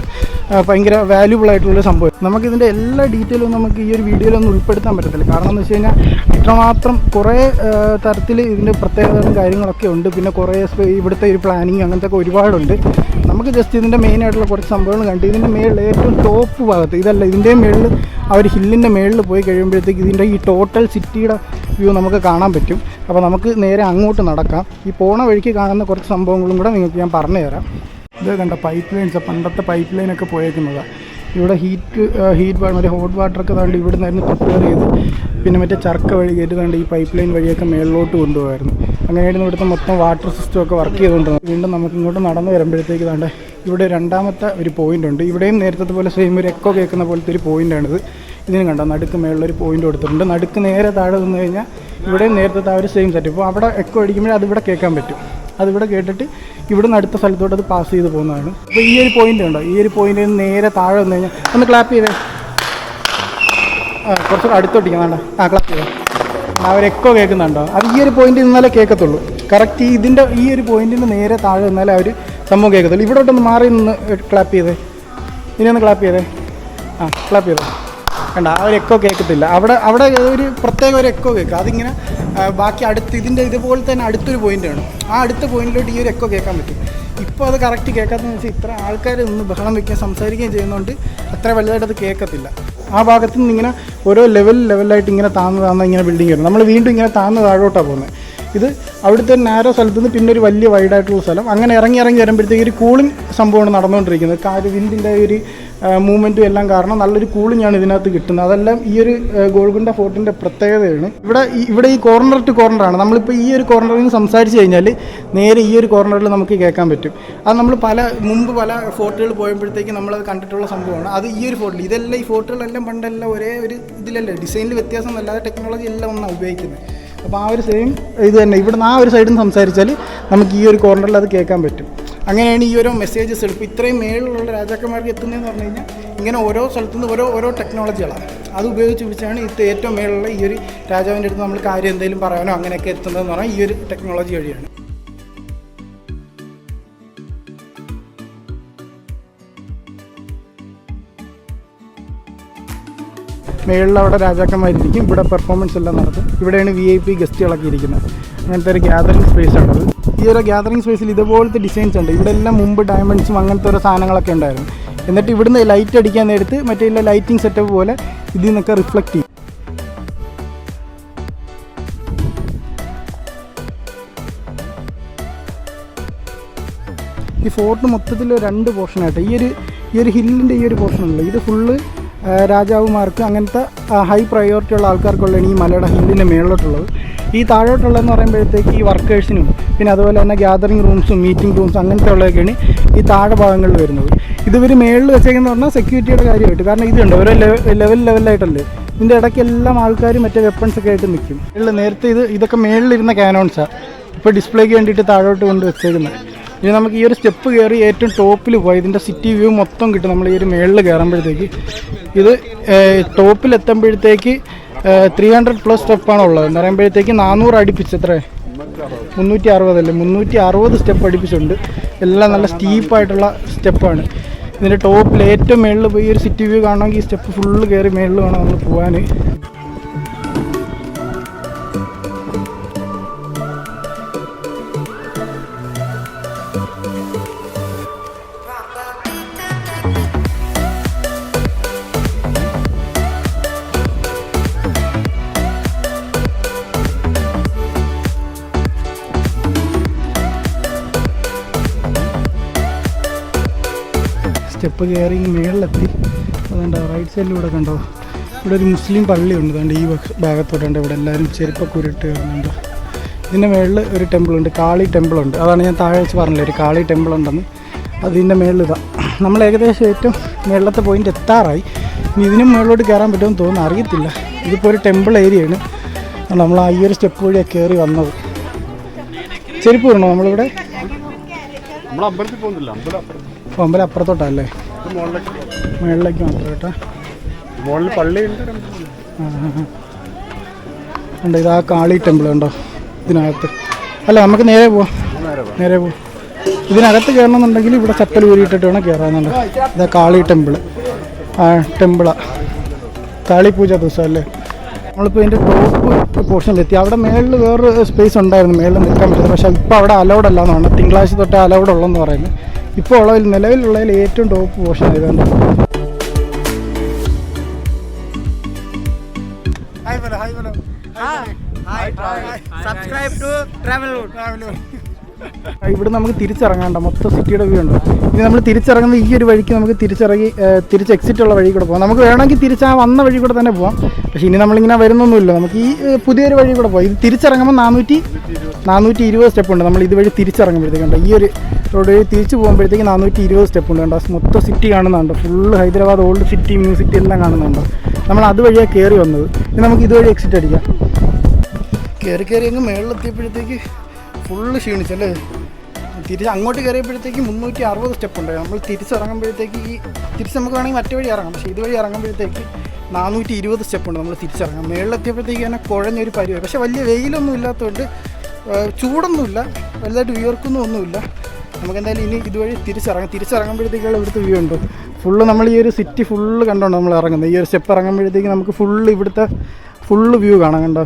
ഭയങ്കര വാല്യൂബിൾ ആയിട്ടുള്ളൊരു സംഭവം. നമുക്കിതിൻ്റെ എല്ലാ ഡീറ്റെയിലും നമുക്ക് ഈ ഒരു വീഡിയോയിലൊന്നും ഉൾപ്പെടുത്താൻ പറ്റത്തില്ല. കാരണം എന്ന് വെച്ച് കഴിഞ്ഞാൽ ഇത്രമാത്രം കുറേ തരത്തിൽ ഇതിൻ്റെ പ്രത്യേകതകളും കാര്യങ്ങളൊക്കെ ഉണ്ട്. പിന്നെ കുറേ ഇവിടുത്തെ ഒരു പ്ലാനിങ് അങ്ങനത്തെ ഒക്കെ ഒരുപാടുണ്ട്. നമുക്ക് ജസ്റ്റ് ഇതിൻ്റെ മെയിനായിട്ടുള്ള കുറച്ച് സംഭവങ്ങൾ കണ്ട് ഇതിൻ്റെ മേളിൽ ഏറ്റവും ടോപ്പ് ഭാഗത്ത് ഇതല്ല, ഇതിൻ്റെ മേളിൽ ആ ഒരു ഹില്ലിൻ്റെ മേളിൽ പോയി കഴിയുമ്പോഴത്തേക്ക് ഇതിൻ്റെ ഈ ടോട്ടൽ സിറ്റിയുടെ വ്യൂ നമുക്ക് കാണാൻ പറ്റും. അപ്പോൾ നമുക്ക് നേരെ അങ്ങോട്ട് നടക്കാം. ഈ പോണ വഴിക്ക് കാണുന്ന കുറച്ച് സംഭവങ്ങളും കൂടെ നിങ്ങൾക്ക് ഞാൻ പറഞ്ഞു തരാം. ഇത് കണ്ട പൈപ്പ് ലൈൻസ്, പണ്ടത്തെ പൈപ്പ് ലൈനൊക്കെ പോയേക്കുന്നതാണ്. ഇവിടെ മറ്റേ ഹോട്ട് വാട്ടറൊക്കെ താണ്ട് ഇവിടെ നിന്നായിരുന്നു പ്രിപ്പയർ ചെയ്ത് പിന്നെ മറ്റേ ചർക്ക വഴി കയറ്റി താണ്ട് ഈ പൈപ്പ് ലൈൻ വഴിയൊക്കെ മേളിലോട്ട് കൊണ്ടുപോകായിരുന്നു. അങ്ങനെയായിരുന്നു ഇവിടുത്തെ മൊത്തം വാട്ടർ സിസ്റ്റം ഒക്കെ വർക്ക് ചെയ്തുകൊണ്ടിരുന്നത്. വീണ്ടും നമുക്ക് ഇങ്ങോട്ട് നടന്നു വരുമ്പോഴത്തേക്ക് താണ്ട് ഇവിടെ രണ്ടാമത്തെ ഒരു പോയിൻ്റ് ഉണ്ട്. ഇവിടെയും നേരത്തെ പോലെ സെയിം ഒരു എക്കോ കേൾക്കുന്ന പോലത്തെ ഒരു പോയിൻ്റാണിത്. ഇതിന് കണ്ടോ നടുക്ക് മേളിലൊരു പോയിൻ്റ് കൊടുത്തിട്ടുണ്ട്. നടുക്ക് നേരെ താഴെ നിന്ന് കഴിഞ്ഞാൽ ഇവിടെയും നേരത്തെ ആ ഒരു സെയിം സെറ്റ്. ഇപ്പോൾ അവിടെ എക്കോ അടിക്കുമ്പോഴേ അതിവിടെ കേൾക്കാൻ പറ്റും. അതിവിടെ കേട്ടിട്ട് ഇവിടുന്ന് അടുത്ത സ്ഥലത്തോട്ട് അത് പാസ് ചെയ്ത് പോകുന്നതാണ്. അപ്പോൾ ഈ ഒരു പോയിൻ്റ് ഉണ്ടോ, ഈ ഒരു പോയിൻ്റിൽ നിന്ന് നേരെ താഴെ വന്നു കഴിഞ്ഞാൽ ഒന്ന് ക്ലാപ്പ് ചെയ്തേ, കുറച്ചുകൂടെ അടുത്തോട്ടിരിക്കാം. വേണ്ട, ക്ലാപ്പ് ചെയ്തേ. ആ ഒരു എക്കോ കേൾക്കുന്നുണ്ടോ? അത് ഈ ഒരു പോയിൻ്റിൽ നിന്നാലേ കേൾക്കത്തുള്ളൂ. കറക്റ്റ് ഇതിൻ്റെ ഈ ഒരു പോയിൻറ്റിന് നേരെ താഴെ നിന്നാലേ ആ ഒരു സംഭവം കേൾക്കത്തുള്ളൂ. ഇവിടോട്ടൊന്ന് മാറി നിന്ന് ക്ലാപ്പ് ചെയ്തേ, ഇനി ഒന്ന് ക്ലാപ്പ് ചെയ്തേ. ക്ലാപ്പ് ചെയ്തേ. കണ്ട ആ ഒരു എക്കോ കേൾക്കത്തില്ല. അവിടെ ഒരു പ്രത്യേക ഒരു എക്കോ കേൾക്കുക. അതിങ്ങനെ ബാക്കി അടുത്ത് ഇതിൻ്റെ ഇതുപോലെ തന്നെ അടുത്തൊരു പോയിൻ്റാണ്. ആ അടുത്ത പോയിന്റിലോട്ട് ഈ ഒരു എക്കോ കേൾക്കാൻ പറ്റും. ഇപ്പോൾ അത് കറക്റ്റ് കേൾക്കാത്തതെന്ന് വെച്ചാൽ ഇത്ര ആൾക്കാർ നിന്ന് ബഹളം വയ്ക്കുകയും സംസാരിക്കുകയും ചെയ്യുന്നതുകൊണ്ട് അത്ര വലുതായിട്ട് അത് കേൾക്കത്തില്ല. ആ ഭാഗത്ത് നിന്ന് ഇങ്ങനെ ഓരോ ലെവലായിട്ട് ഇങ്ങനെ താന്ന് ഇങ്ങനെ ബിൽഡിങ് വരും. നമ്മൾ വീണ്ടും ഇങ്ങനെ താന്ന് താഴോട്ടാണ് പോകുന്നത്. ഇത് അവിടുത്തെ ഒരു നാരോ സ്ഥലത്ത് നിന്ന് പിന്നെ ഒരു വലിയ വൈഡായിട്ടുള്ള സ്ഥലം. അങ്ങനെ ഇറങ്ങി വരുമ്പോഴത്തേക്ക് ഒരു കൂളിംഗ് സംഭവമാണ് നടന്നുകൊണ്ടിരിക്കുന്നത്. വിൻഡിൻ്റെ ഒരു മൂവ്മെൻറ്റും എല്ലാം കാരണം നല്ലൊരു കൂളിംഗാണ് ഇതിനകത്ത് കിട്ടുന്നത്. അതെല്ലാം ഈ ഒരു ഗോൾഗുണ്ട ഫോർട്ടിൻ്റെ പ്രത്യേകതയാണ്. ഇവിടെ ഈ കോർണർ ടു കോർണറാണ്. നമ്മളിപ്പോൾ ഈ ഒരു കോർണറിൽ നിന്ന് സംസാരിച്ച് കഴിഞ്ഞാൽ നേരെ ഈ ഒരു കോർണറിൽ നമുക്ക് കേൾക്കാൻ പറ്റും. അത് നമ്മൾ മുമ്പ് പല ഫോർട്ടുകൾ പോയപ്പോഴത്തേക്ക് നമ്മളത് കണ്ടിട്ടുള്ള സംഭവമാണ്. അത് ഈ ഒരു ഫോർട്ടിൽ ഇതെല്ലാം ഈ ഫോർട്ടുകളെല്ലാം പണ്ടെല്ലാം ഒരേ ഒരു ഇതിലല്ലേ, ഡിസൈനിൽ വ്യത്യാസം എന്നല്ലാതെ ടെക്നോളജി എല്ലാം ഒന്നാണ് ഉപയോഗിക്കുന്നത്. അപ്പോൾ ആ ഒരു സെയിം ഇത് തന്നെ ഇവിടുന്ന് ആ ഒരു സൈഡിൽ നിന്ന് സംസാരിച്ചാൽ നമുക്ക് ഈ ഒരു കോർണറിൽ അത് കേൾക്കാൻ പറ്റും. അങ്ങനെയാണ് ഈ ഓരോ മെസ്സേജസ് ഇപ്പോൾ ഇത്രയും മേളിലുള്ള രാജാക്കന്മാർക്ക് എത്തുന്നതെന്ന് പറഞ്ഞു കഴിഞ്ഞാൽ ഇങ്ങനെ ഓരോ സ്ഥലത്തുനിന്ന് ഓരോ ടെക്നോളജികളാണ്. അത് ഉപയോഗിച്ച് പിടിച്ചാണ് ഇത് ഏറ്റവും മേളിലുള്ള ഈ ഒരു രാജാവിൻ്റെ അടുത്ത് നമ്മൾ കാര്യം എന്തെങ്കിലും പറയാനോ അങ്ങനെയൊക്കെ എത്തുന്നതെന്ന് പറഞ്ഞാൽ ഈ ഒരു ടെക്നോളജി വഴിയാണ്. മേളിൽ അവിടെ രാജാക്കന്മാരിരിക്കും, ഇവിടെ പെർഫോമൻസ് എല്ലാം നടത്തും. ഇവിടെയാണ് VIP ഗസ്റ്റുകളൊക്കെ ഇരിക്കുന്നത്. അങ്ങനത്തെ ഒരു ഗ്യാതറിങ് സ്പേസാണത്. ഈ ഒരു ഗ്യാതറിങ് സ്പേസിൽ ഇതുപോലത്തെ ഡിസൈൻസ് ഉണ്ട്. ഇവിടെ എല്ലാം മുമ്പ് ഡയമണ്ട്സും അങ്ങനത്തെ ഓരോ സാധനങ്ങളൊക്കെ ഉണ്ടായിരുന്നു. എന്നിട്ട് ഇവിടുന്ന് ലൈറ്റ് അടിക്കാൻ നേരത്ത് മറ്റേ ലൈറ്റിംഗ് സെറ്റപ്പ് പോലെ ഇതിൽ നിന്നൊക്കെ റിഫ്ലക്റ്റ് ചെയ്യും. ഈ ഫോർട്ട് മൊത്തത്തിൽ 2 പോർഷനായിട്ട് ഈ ഒരു ഹില്ലിൻ്റെ ഈ ഒരു പോർഷനുണ്ട്. ഇത് ഫുള്ള് രാജാവുമാർക്ക് അങ്ങനത്തെ ഹൈ പ്രയോറിറ്റി ഉള്ള ആൾക്കാർക്കുള്ളതാണ് ഈ മലയുടെ ഹില്ലിൻ്റെ മേളിലോട്ടുള്ളത്. ഈ താഴോട്ടുള്ളതെന്ന് പറയുമ്പോഴത്തേക്ക് ഈ വർക്കേഴ്സിനും പിന്നെ അതുപോലെ തന്നെ ഗ്യാതറിങ് റൂംസും മീറ്റിംഗ് റൂംസും അങ്ങനത്തെ ഉള്ളതൊക്കെയാണ് ഈ താഴെ ഭാഗങ്ങളിൽ വരുന്നത്. ഇവർ മേളിൽ വെച്ചേക്കെന്ന് പറഞ്ഞാൽ സെക്യൂരിറ്റിയുടെ കാര്യമായിട്ട്. കാരണം ഇതുണ്ട് ഓരോ ലെവലായിട്ടല്ലേ. ഇതിൻ്റെ ഇടയ്ക്കെല്ലാം ആൾക്കാർ മറ്റേ വെപ്പൺസൊക്കെ ആയിട്ട് നിൽക്കും. നേരത്തെ ഇതൊക്കെ മേളിലിരുന്ന ക്യാനോൺസാണ് ഇപ്പോൾ ഡിസ്പ്ലേക്ക് വേണ്ടിയിട്ട് താഴോട്ട് കൊണ്ട് വെച്ചേക്കുന്നത്. ഇനി നമുക്ക് ഈ ഒരു സ്റ്റെപ്പ് കയറി ഏറ്റവും ടോപ്പിൽ പോയി ഇതിൻ്റെ സിറ്റി വ്യൂ മൊത്തം കിട്ടും. നമ്മൾ ഈ ഒരു മേളിൽ കയറുമ്പോഴത്തേക്ക് ഇത് ടോപ്പിലെത്തുമ്പോഴത്തേക്ക് 300+ സ്റ്റെപ്പാണ് ഉള്ളത്. എന്ന് പറയുമ്പോഴത്തേക്ക് 400 അടുപ്പിച്ച് എത്ര 360 അല്ലേ 360 സ്റ്റെപ്പ് അടുപ്പിച്ചുണ്ട്. എല്ലാം നല്ല സ്റ്റീപ്പായിട്ടുള്ള സ്റ്റെപ്പാണ്. ഇതിൻ്റെ ടോപ്പിൽ ഏറ്റവും മേളിൽ പോയി ഒരു സിറ്റി വ്യൂ കാണണമെങ്കിൽ ഈ സ്റ്റെപ്പ് ഫുള്ള് കയറി മേളിൽ വേണം നമ്മൾ പോകാൻ. സ്റ്റെപ്പ് കയറി മേളിലെത്തി. അതുകൊണ്ട് റൈറ്റ് സൈഡിലൂടെ കണ്ടോ ഇവിടെ ഒരു മുസ്ലിം പള്ളിയുണ്ട്. അതുകൊണ്ട് ഈ ഭാഗത്തോട്ടുണ്ട്. ഇവിടെ എല്ലാവരും ചെരുപ്പൊക്കെ ഉരുട്ട് കയറുന്നുണ്ട്. ഇതിൻ്റെ മുകളിൽ ഒരു ടെമ്പിളുണ്ട്, കാളി ടെമ്പിളുണ്ട്. അതാണ് ഞാൻ താഴെ വെച്ച് പറഞ്ഞില്ലേ ഒരു കാളി ടെമ്പിൾ ഉണ്ടെന്ന്. അതിൻ്റെ മുകളിൽ ഇതാ നമ്മൾ ഏകദേശം ഏറ്റവും മുകളിലത്തെ പോയിൻ്റ് എത്താറായി. ഇനി ഇതിനും മുകളിലോട്ട് കയറാൻ പറ്റുമെന്ന് തോന്നുന്നു, അറിയത്തില്ല. ഇതിപ്പോൾ ഒരു ടെമ്പിൾ ഏരിയയാണ്. നമ്മൾ ആ ഈ ഒരു സ്റ്റെപ്പ് വഴിയാണ് കയറി വന്നത്. ചെരുപ്പ് വരണോ നമ്മളിവിടെ? അമ്പലം അപ്പുറത്തോട്ടല്ലേ, മുകളിലേക്ക് മാത്രം കേട്ടോ. ഉണ്ട് ഇതാ കാളി ടെമ്പിൾ ഉണ്ടോ ഇതിനകത്ത്? അല്ല നമുക്ക് നേരെ പോവാം. ഇതിനകത്ത് കയറണമെന്നുണ്ടെങ്കിൽ ഇവിടെ ചപ്പൽ ഊരിയിട്ടിട്ട് വേണം കയറാന്നുണ്ട്. ഇതാ കാളി ടെമ്പിൾ. ടെമ്പിളാണ്, കാളി പൂജ ദിവസം അല്ലേ. നമ്മളിപ്പോൾ ഇതിൻ്റെ ടോപ്പ് പോർഷനിലെത്തി. അവിടെ മേളിൽ വേറൊരു സ്പേസ് ഉണ്ടായിരുന്നു, മേളിൽ നിൽക്കാൻ പറ്റുന്നത്. പക്ഷേ ഇപ്പോൾ അവിടെ അലൗഡ് അല്ലാന്ന് പറഞ്ഞു. തിങ്കളാഴ്ച തൊട്ട് അലൗഡ് ഉള്ളതെന്ന് പറയുന്നത്. ഇപ്പോൾ ഉള്ളതിൽ നിലവിലുള്ളതിൽ ഏറ്റവും ടോപ്പ് പോർഷൻ ആയതുകൊണ്ട്. ഇവിടെ നമുക്ക് തിരിച്ചിറങ്ങാണ്ട, മൊത്തം സിറ്റിയുടെ വ്യൂ ഉണ്ട്. ഇനി നമ്മൾ തിരിച്ചിറങ്ങുന്ന ഈ ഒരു വഴിക്ക് നമുക്ക് തിരിച്ച് എക്സിറ്റ് ഉള്ള വഴി കൂടെ പോകാം. നമുക്ക് വേണമെങ്കിൽ തിരിച്ച് ആ വന്ന വഴി കൂടെ തന്നെ പോകാം. പക്ഷേ ഇനി നമ്മളിങ്ങനെ വരുന്നൊന്നുമില്ല, നമുക്ക് ഈ പുതിയൊരു വഴി കൂടെ പോകാം. ഇത് തിരിച്ചിറങ്ങുമ്പോൾ 420 സ്റ്റെപ്പ് ഉണ്ട്. നമ്മൾ ഇതുവഴി തിരിച്ചിറങ്ങുമ്പോഴത്തേക്കുണ്ട് ഈ ഒരു റോഡ് വഴി തിരിച്ച് പോകുമ്പോഴത്തേക്ക് 420 സ്റ്റെപ്പ് ഉണ്ട്. കണ്ടോ, മൊത്തം സിറ്റി കാണുന്നുണ്ട്. Full Hyderabad old city, new city എല്ലാം കാണുന്നുണ്ട്. നമ്മൾ അതുവഴിയാണ് കയറി വന്നത്. ഇനി നമുക്ക് ഇതുവഴി എക്സിറ്റ് അടിക്കാം. കയറി അങ്ങ് മേളിലെത്തിയപ്പോഴത്തേക്ക് ഫുള്ള് ക്ഷീണിച്ചല്ലേ. തിരിച്ച് അങ്ങോട്ട് കയറിയപ്പോഴത്തേക്ക് 360 സ്റ്റെപ്പ് ഉണ്ട്. നമ്മൾ തിരിച്ചിറങ്ങുമ്പോഴത്തേക്ക് തിരിച്ച് നമുക്ക് വേണമെങ്കിൽ മറ്റേ വഴി ഇറങ്ങാം. പക്ഷേ ഇതുവഴി ഇറങ്ങുമ്പോഴത്തേക്ക് 420 സ്റ്റെപ്പ് ഉണ്ട്. നമ്മൾ തിരിച്ചിറങ്ങാം. മേളിലെത്തിയപ്പോഴത്തേക്ക് തന്നെ കുഴഞ്ഞൊരു പരിവായി. പക്ഷേ വലിയ വെയിലൊന്നും ഇല്ലാത്തതുകൊണ്ട് ചൂടൊന്നുമില്ല, വലുതായിട്ട് വിയർക്കുന്നൊന്നുമില്ല. നമുക്കെന്തായാലും ഇനി ഇതുവഴി തിരിച്ചിറങ്ങുമ്പോഴത്തേക്കുള്ള ഇവിടുത്തെ വ്യൂ ഉണ്ട്. ഫുള്ള് നമ്മൾ ഈ ഒരു സിറ്റി ഫുള്ള് കണ്ടോണ്ട് നമ്മൾ ഇറങ്ങുന്നത്. ഈ ഒരു സ്റ്റെപ്പ് ഇറങ്ങുമ്പോഴത്തേക്ക് നമുക്ക് ഫുള്ള് ഇവിടുത്തെ ഫുള്ള് വ്യൂ കാണാം. കണ്ടോ,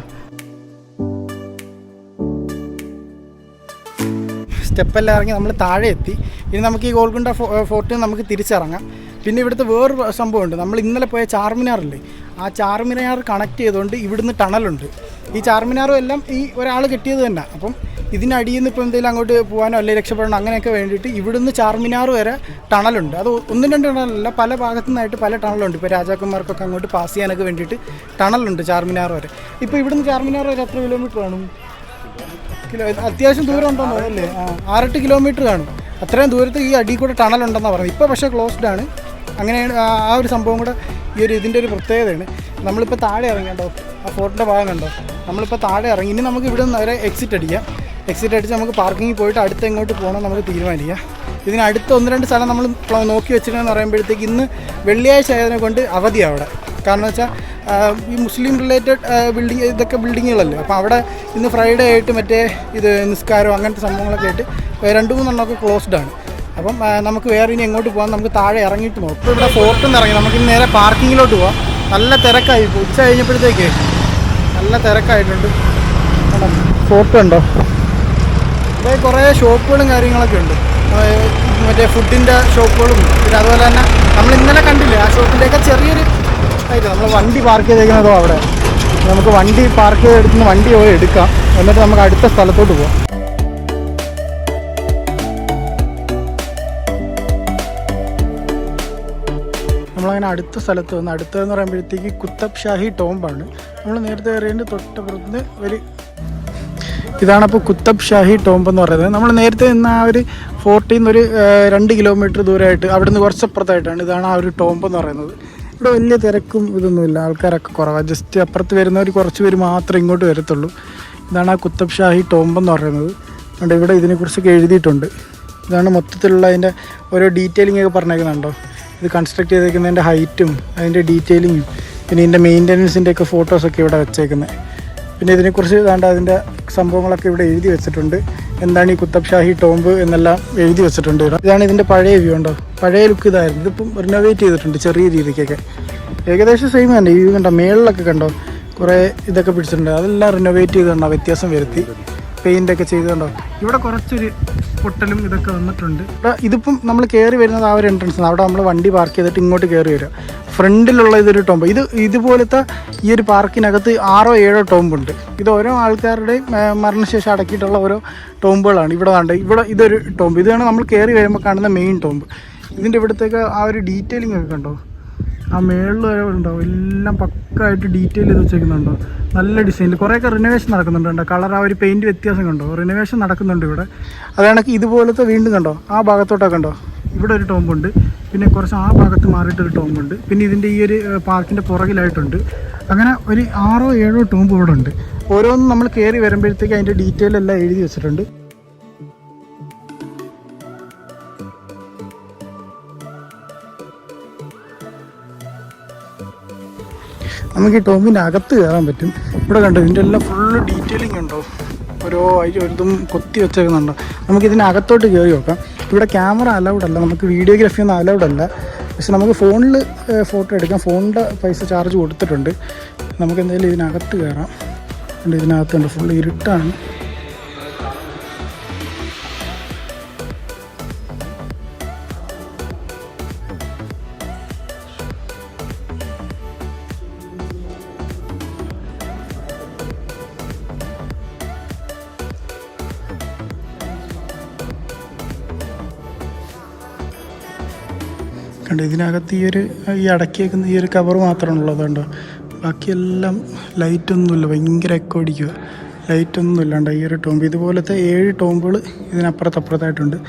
സ്റ്റെപ്പെല്ലാം ഇറങ്ങി നമ്മൾ താഴെ എത്തി. ഇനി നമുക്ക് ഈ ഗോൾക്കൊണ്ട ഫോർട്ടിൽ നമുക്ക് തിരിച്ചിറങ്ങാം. പിന്നെ ഇവിടുത്തെ വേറൊരു സംഭവമുണ്ട്. നമ്മൾ ഇന്നലെ പോയ ചാർമിനാറില്ലേ, ആ ചാർമിനാർ കണക്ട് ചെയ്തുകൊണ്ട് ഇവിടുന്ന് ടണലുണ്ട്. ഈ ചാർമിനാറും എല്ലാം ഈ ഒരാൾ കെട്ടിയത് തന്നെ. അപ്പം ഇതിനടിയിൽ നിന്ന് ഇപ്പോൾ എന്തെങ്കിലും അങ്ങോട്ട് പോകാനോ അല്ലെങ്കിൽ രക്ഷപ്പെടണോ അങ്ങനെയൊക്കെ വേണ്ടിയിട്ട് ഇവിടുന്ന് ചാർമിനാർ വരെ ടണലുണ്ട്. അത് 1-2 ടണലല്ല, പല ഭാഗത്തു നിന്നായിട്ട് പല ടണലുണ്ട്. ഇപ്പോൾ രാജാക്കന്മാർക്കൊക്കെ അങ്ങോട്ട് പാസ് ചെയ്യാനൊക്കെ വേണ്ടിയിട്ട് ടണലുണ്ട് ചാർമിനാർ വരെ. ഇപ്പോൾ ഇവിടുന്ന് ചാർമിനാർ വരെ എത്ര കിലോമീറ്റർ കാണും? അത്യാവശ്യം ദൂരം ഉണ്ടെന്നോ അല്ലേ? 6-8 കിലോമീറ്റർ കാണും. അത്രയും ദൂരത്ത് ഈ അടിയിൽ കൂടെ ടണലുണ്ടെന്നാണ് പറയുന്നത്. ഇപ്പോൾ പക്ഷേ ക്ലോസ്ഡ് ആണ്. അങ്ങനെയാണ് ആ ഒരു സംഭവം കൂടെ ഇതിൻ്റെ ഒരു പ്രത്യേകതയാണ്. നമ്മളിപ്പോൾ താഴെ ഇറങ്ങിയോ, ആ ഫോർട്ടിൻ്റെ ഭാഗം കണ്ടോ, നമ്മളിപ്പോൾ താഴെ ഇറങ്ങി. ഇനി നമുക്ക് ഇവിടെ നിന്ന് നേരെ എക്സിറ്റ് അടിക്കാം. എക്സിറ്റ് അടിച്ച് നമുക്ക് പാർക്കിങ്ങിൽ പോയിട്ട് അടുത്ത് എങ്ങോട്ട് പോകണം നമുക്ക് തീരുമാനിക്കാം. ഇതിനടുത്ത് 1-2 സ്ഥലം നമ്മൾ നോക്കി വെച്ചിട്ടുണ്ടെന്ന് പറയുമ്പോഴത്തേക്ക് ഇന്ന് വെള്ളിയാഴ്ച ആയതിനെ കൊണ്ട് അവധിയാണ് അവിടെ. കാരണം വെച്ചാൽ ഈ മുസ്ലിം റിലേറ്റഡ് ഇതൊക്കെ ബിൽഡിങ്ങുകളല്ലേ. അപ്പോൾ അവിടെ ഇന്ന് ഫ്രൈഡേ ആയിട്ട് മറ്റേ നിസ്കാരം അങ്ങനത്തെ സംഭവങ്ങളൊക്കെ ആയിട്ട് 2-3 എണ്ണമൊക്കെ ക്ലോസ്ഡ് ആണ്. അപ്പം നമുക്ക് വേറെ ഇനി എങ്ങോട്ട് പോകാം, നമുക്ക് താഴെ ഇറങ്ങിയിട്ട് നോക്കാം. ഇപ്പോൾ ഇവിടെ ഫോർട്ടിൽ നിന്ന് ഇറങ്ങി നമുക്ക് ഇനി നേരെ പാർക്കിങ്ങിലോട്ട് പോകാം. നല്ല തിരക്കായി, ഉച്ച കഴിഞ്ഞപ്പോഴത്തേക്ക് നല്ല തിരക്കായിട്ടുണ്ട്. ഫോർട്ട് ഉണ്ടോ, ഇവിടെ കുറേ ഷോപ്പുകളും കാര്യങ്ങളൊക്കെ ഉണ്ട്. മറ്റേ ഫുഡിൻ്റെ ഷോപ്പുകളും, പിന്നെ അതുപോലെ തന്നെ നമ്മൾ ഇന്നലെ കണ്ടില്ലേ ആ ഷോപ്പിൻ്റെയൊക്കെ ചെറിയൊരു ആയിട്ട് നമ്മൾ വണ്ടി പാർക്ക് ചെയ്തേക്കുന്നതോ അവിടെ. നമുക്ക് വണ്ടി പാർക്ക് ചെയ്തെടുക്കുന്ന വണ്ടി പോയി എടുക്കാം, എന്നിട്ട് നമുക്ക് അടുത്ത സ്ഥലത്തോട്ട് പോകാം. നമ്മളങ്ങനെ അടുത്ത സ്ഥലത്ത് വന്ന്, അടുത്തതെന്ന് പറയുമ്പോഴത്തേക്ക് കുത്തബ് ഷാഹി ടോംബാണ്. നമ്മൾ നേരത്തെ കയറിയതിൻ്റെ തൊട്ടപ്പുറത്ത് ഇതാണപ്പോൾ കുത്തബ് ഷാഹി ടോംബ് എന്ന് പറയുന്നത്. നമ്മൾ നേരത്തെ നിന്ന് ആ ഒരു ഫോർട്ടിൽ നിന്നൊരു 2 കിലോമീറ്റർ ദൂരമായിട്ട് അവിടുന്ന് കുറച്ചപ്പുറത്തായിട്ടാണ് ഇതാണ് ആ ഒരു ടോംബ് എന്ന് പറയുന്നത്. ഇവിടെ വലിയ തിരക്കും ഇതൊന്നുമില്ല, ആൾക്കാരൊക്കെ കുറവാണ്. ജസ്റ്റ് അപ്പുറത്ത് വരുന്നവർ കുറച്ച് പേര് മാത്രമേ ഇങ്ങോട്ട് വരത്തുള്ളൂ. ഇതാണ് ആ കുത്തബ് ഷാഹി ടോംബ് എന്ന് പറയുന്നത്. അതുകൊണ്ട് ഇവിടെ ഇതിനെക്കുറിച്ചൊക്കെ എഴുതിയിട്ടുണ്ട്. ഇതാണ് മൊത്തത്തിലുള്ള അതിൻ്റെ ഓരോ ഡീറ്റെയിലിംഗ് ഒക്കെ പറഞ്ഞേക്കുന്നുണ്ടോ. ഇത് കൺസ്ട്രക്ട് ചെയ്തേക്കുന്നതിൻ്റെ ഹൈറ്റും അതിൻ്റെ ഡീറ്റെയിലിങ്ങും പിന്നെ ഇതിൻ്റെ മെയിൻ്റനൻസിൻ്റെ ഒക്കെ ഫോട്ടോസൊക്കെ ഇവിടെ വെച്ചേക്കുന്നത്. പിന്നെ ഇതിനെക്കുറിച്ച് വേണ്ട അതിൻ്റെ സംഭവങ്ങളൊക്കെ ഇവിടെ എഴുതി വെച്ചിട്ടുണ്ട്. എന്താണ് ഈ കുത്തബ് ഷാഹി ടോംബ് എന്നെല്ലാം എഴുതി വെച്ചിട്ടുണ്ട്. ഇതാണ് ഇതിൻ്റെ പഴയ വ്യൂ ഉണ്ടോ, പഴയ ലുക്ക് ഇതായിരുന്നു. ഇതിപ്പം റിനോവേറ്റ് ചെയ്തിട്ടുണ്ട് ചെറിയ രീതിക്കൊക്കെ. ഏകദേശം സെയിം തന്നെ. ഈ വ്യൂ കണ്ടോ, മേളിലൊക്കെ കണ്ടോ കുറേ ഇതൊക്കെ പിടിച്ചിട്ടുണ്ട്. അതെല്ലാം റിനോവേറ്റ് ചെയ്തുകൊണ്ടോ, വ്യത്യാസം വരുത്തി പെയിൻ്റൊക്കെ ചെയ്തുകൊണ്ടോ. ഇവിടെ കുറച്ചൊരു പൊട്ടലും ഇതൊക്കെ വന്നിട്ടുണ്ട്. ഇതിപ്പം നമ്മൾ കയറി വരുന്നത് ആ ഒരു എൻട്രൻസ് ആണ്. അവിടെ നമ്മൾ വണ്ടി പാർക്ക് ചെയ്തിട്ട് ഇങ്ങോട്ട് കയറി വരിക. ഫ്രണ്ടിലുള്ള ഇതൊരു ടോംബ്. ഇതുപോലത്തെ ഈ ഒരു പാർക്കിനകത്ത് 6-7 ടോംബുണ്ട്. ഇത് ഓരോ ആൾക്കാരുടെയും മരണശേഷം അടക്കിയിട്ടുള്ള ഓരോ ടോംബുകളാണ്. ഇവിടെ ഇതൊരു ടോംബ്. ഇതാണ് നമ്മൾ കയറി വരുമ്പോൾ കാണുന്ന മെയിൻ ടോംബ്. ഇതിൻ്റെ ഇവിടത്തേക്ക് ആ ഒരു ഡീറ്റെയിലിംഗ് ഒക്കെ കണ്ടോ, ആ മേളിൽ വരെ ഉണ്ടാവും. എല്ലാം പക്കായിട്ട് ഡീറ്റെയിൽ ചെയ്ത് വെച്ചേക്കുന്നുണ്ടോ, നല്ല ഡിസൈനിൽ. കുറേയൊക്കെ റിനോവേഷൻ നടക്കുന്നുണ്ട് കണ്ടോ, കളർ ആ ഒരു പെയിൻറ്റ് വ്യത്യാസം കണ്ടോ, റിനോവേഷൻ നടക്കുന്നുണ്ട് ഇവിടെ. അതാണെങ്കിൽ ഇതുപോലത്തെ വീണ്ടും കണ്ടോ, ആ ഭാഗത്തോട്ടൊക്കെ കണ്ടോ, ഇവിടെ ഒരു ടോമ്പുണ്ട്, പിന്നെ കുറച്ച് ആ ഭാഗത്ത് മാറിയിട്ടൊരു ടോമ്പുണ്ട്, പിന്നെ ഇതിൻ്റെ ഈ ഒരു പാർക്കിൻ്റെ പുറകിലായിട്ടുണ്ട്. അങ്ങനെ ഒരു 6-7 ടോമ്പ് ഇവിടെ ഉണ്ട്. ഓരോന്നും നമ്മൾ കയറി വരുമ്പോഴത്തേക്ക് അതിൻ്റെ ഡീറ്റെയിൽ എല്ലാം എഴുതി വെച്ചിട്ടുണ്ട്. നമുക്ക് ഈ ടോമ്പിൻ്റെ അകത്ത് കയറാൻ പറ്റും. ഇവിടെ കണ്ടോ, ഇതിൻ്റെ എല്ലാം ഫുള്ള് ഡീറ്റെയിലിംഗ് ഉണ്ടോ, ഓരോ ഒരിതും കൊത്തി വെച്ചേക്കുന്നുണ്ടോ. നമുക്കിതിനകത്തോട്ട് കയറി നോക്കാം. ഇവിടെ ക്യാമറ അലൗഡ് അല്ല, നമുക്ക് വീഡിയോഗ്രാഫി ഒന്നും അലൗഡ് അല്ല. പക്ഷെ നമുക്ക് ഫോണിൽ ഫോട്ടോ എടുക്കാം. ഫോണിൻ്റെ പൈസ ചാർജ് കൊടുത്തിട്ടുണ്ട്. നമുക്ക് എന്തായാലും ഇതിനകത്ത് കയറാം. ഇതിനകത്തുണ്ട്, ഫുള്ള് ഇരുട്ടാണ്. കണ്ടോ, ഇതിനകത്ത് ഈ അടക്കിയേക്കുന്ന ഈ ഒരു കവർ മാത്രമാണുള്ളത് കണ്ടോ. ബാക്കിയെല്ലാം ലൈറ്റൊന്നുമില്ല, ഭയങ്കര എക്കോ അടിക്കുക, ലൈറ്റൊന്നും ഇല്ലാണ്ട് ഈ ഒരു ടോമ്പ്. ഇതുപോലത്തെ 7 ടോമ്പുകൾ ഇതിനപ്പുറത്തായിട്ടുണ്ട്.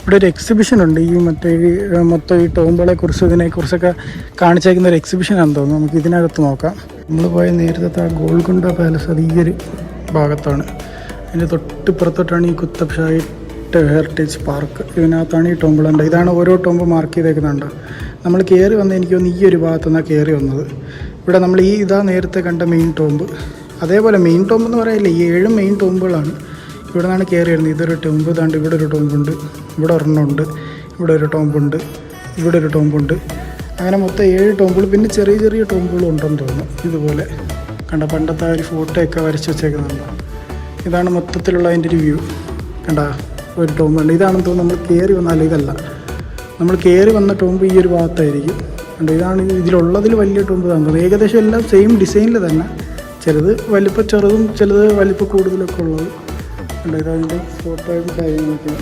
ഇവിടെ ഒരു എക്സിബിഷൻ ഉണ്ട്. ഈ മൊത്തം ഈ ടോമ്പുകളെ കുറിച്ച് ഇതിനെക്കുറിച്ചൊക്കെ കാണിച്ചേക്കുന്ന ഒരു എക്സിബിഷനാണെന്ന് തോന്നുന്നു. നമുക്ക് ഇതിനകത്ത് നോക്കാം. നമ്മൾ പോയ നേരത്തെ ആ ഗോൾക്കൊണ്ട പാലസ്, അത് ഈ ഒരു ഭാഗത്താണ്. അതിൻ്റെ തൊട്ടിപ്പുറത്തോട്ടാണ് ഈ കുത്തബ് ഷാഹി ഹെറിറ്റേജ് പാർക്ക്. ഇതിനകത്താണ് ഈ ടോമ്പുകളുണ്ട്. ഇതാണ് ഓരോ ടോമ്പ് മാർക്ക് ചെയ്തേക്കുന്നുണ്ട്. നമ്മൾ കയറി വന്ന് എനിക്ക് തോന്നുന്നു ഈ ഒരു ഭാഗത്തുനിന്നാണ് കയറി വന്നത്. ഇവിടെ നമ്മൾ ഇതാ നേരത്തെ കണ്ട മെയിൻ ടോമ്പ്. അതേപോലെ മെയിൻ ടോമ്പ് എന്ന് പറയില്ല, ഈ 7 മെയിൻ ടോമ്പുകളാണ്. ഇവിടെ നിന്നാണ് കയറി വരുന്നത്. ഇതൊരു ടോമ്പ്, ഇതാണ്ട് ഇവിടെ ഒരു ടോമ്പുണ്ട്, ഇവിടെ ഒരെണ്ണമുണ്ട്, ഇവിടെ ഒരു ടോമ്പുണ്ട്, ഇവിടെ ഒരു ടോമ്പുണ്ട്. അങ്ങനെ മൊത്തം 7 ടോമ്പുകൾ. പിന്നെ ചെറിയ ചെറിയ ടോമ്പുകളും ഉണ്ടെന്ന് തോന്നുന്നു. ഇതുപോലെ കണ്ട പണ്ടത്തെ ഒരു ഫോട്ടോയൊക്കെ വരച്ച് വെച്ചേക്കുന്നുണ്ട്. ഇതാണ് മൊത്തത്തിലുള്ള അതിൻ്റെ ഒരു വ്യൂ. കണ്ട ഒരു ടോമ്പുണ്ട്. ഇതാണെന്ന് തോന്നുന്നു നമ്മൾ കയറി വന്നാലും ഇതല്ല, നമ്മൾ കയറി വന്ന ടോമ്പ് ഈ ഒരു ഭാഗത്തായിരിക്കും. കണ്ടോ, ഇതാണ് ഇതിലുള്ളതിൽ വലിയ ടോമ്പ് തന്നത്. ഏകദേശം എല്ലാം സെയിം ഡിസൈനിൽ തന്നെ, ചിലത് വലിപ്പം ചെറുതും ചിലത് വലിപ്പം കൂടുതലൊക്കെ ഉള്ളത്. കണ്ടോ, ഇതതിൻ്റെ ഫോട്ടോയും കാര്യങ്ങളൊക്കെ,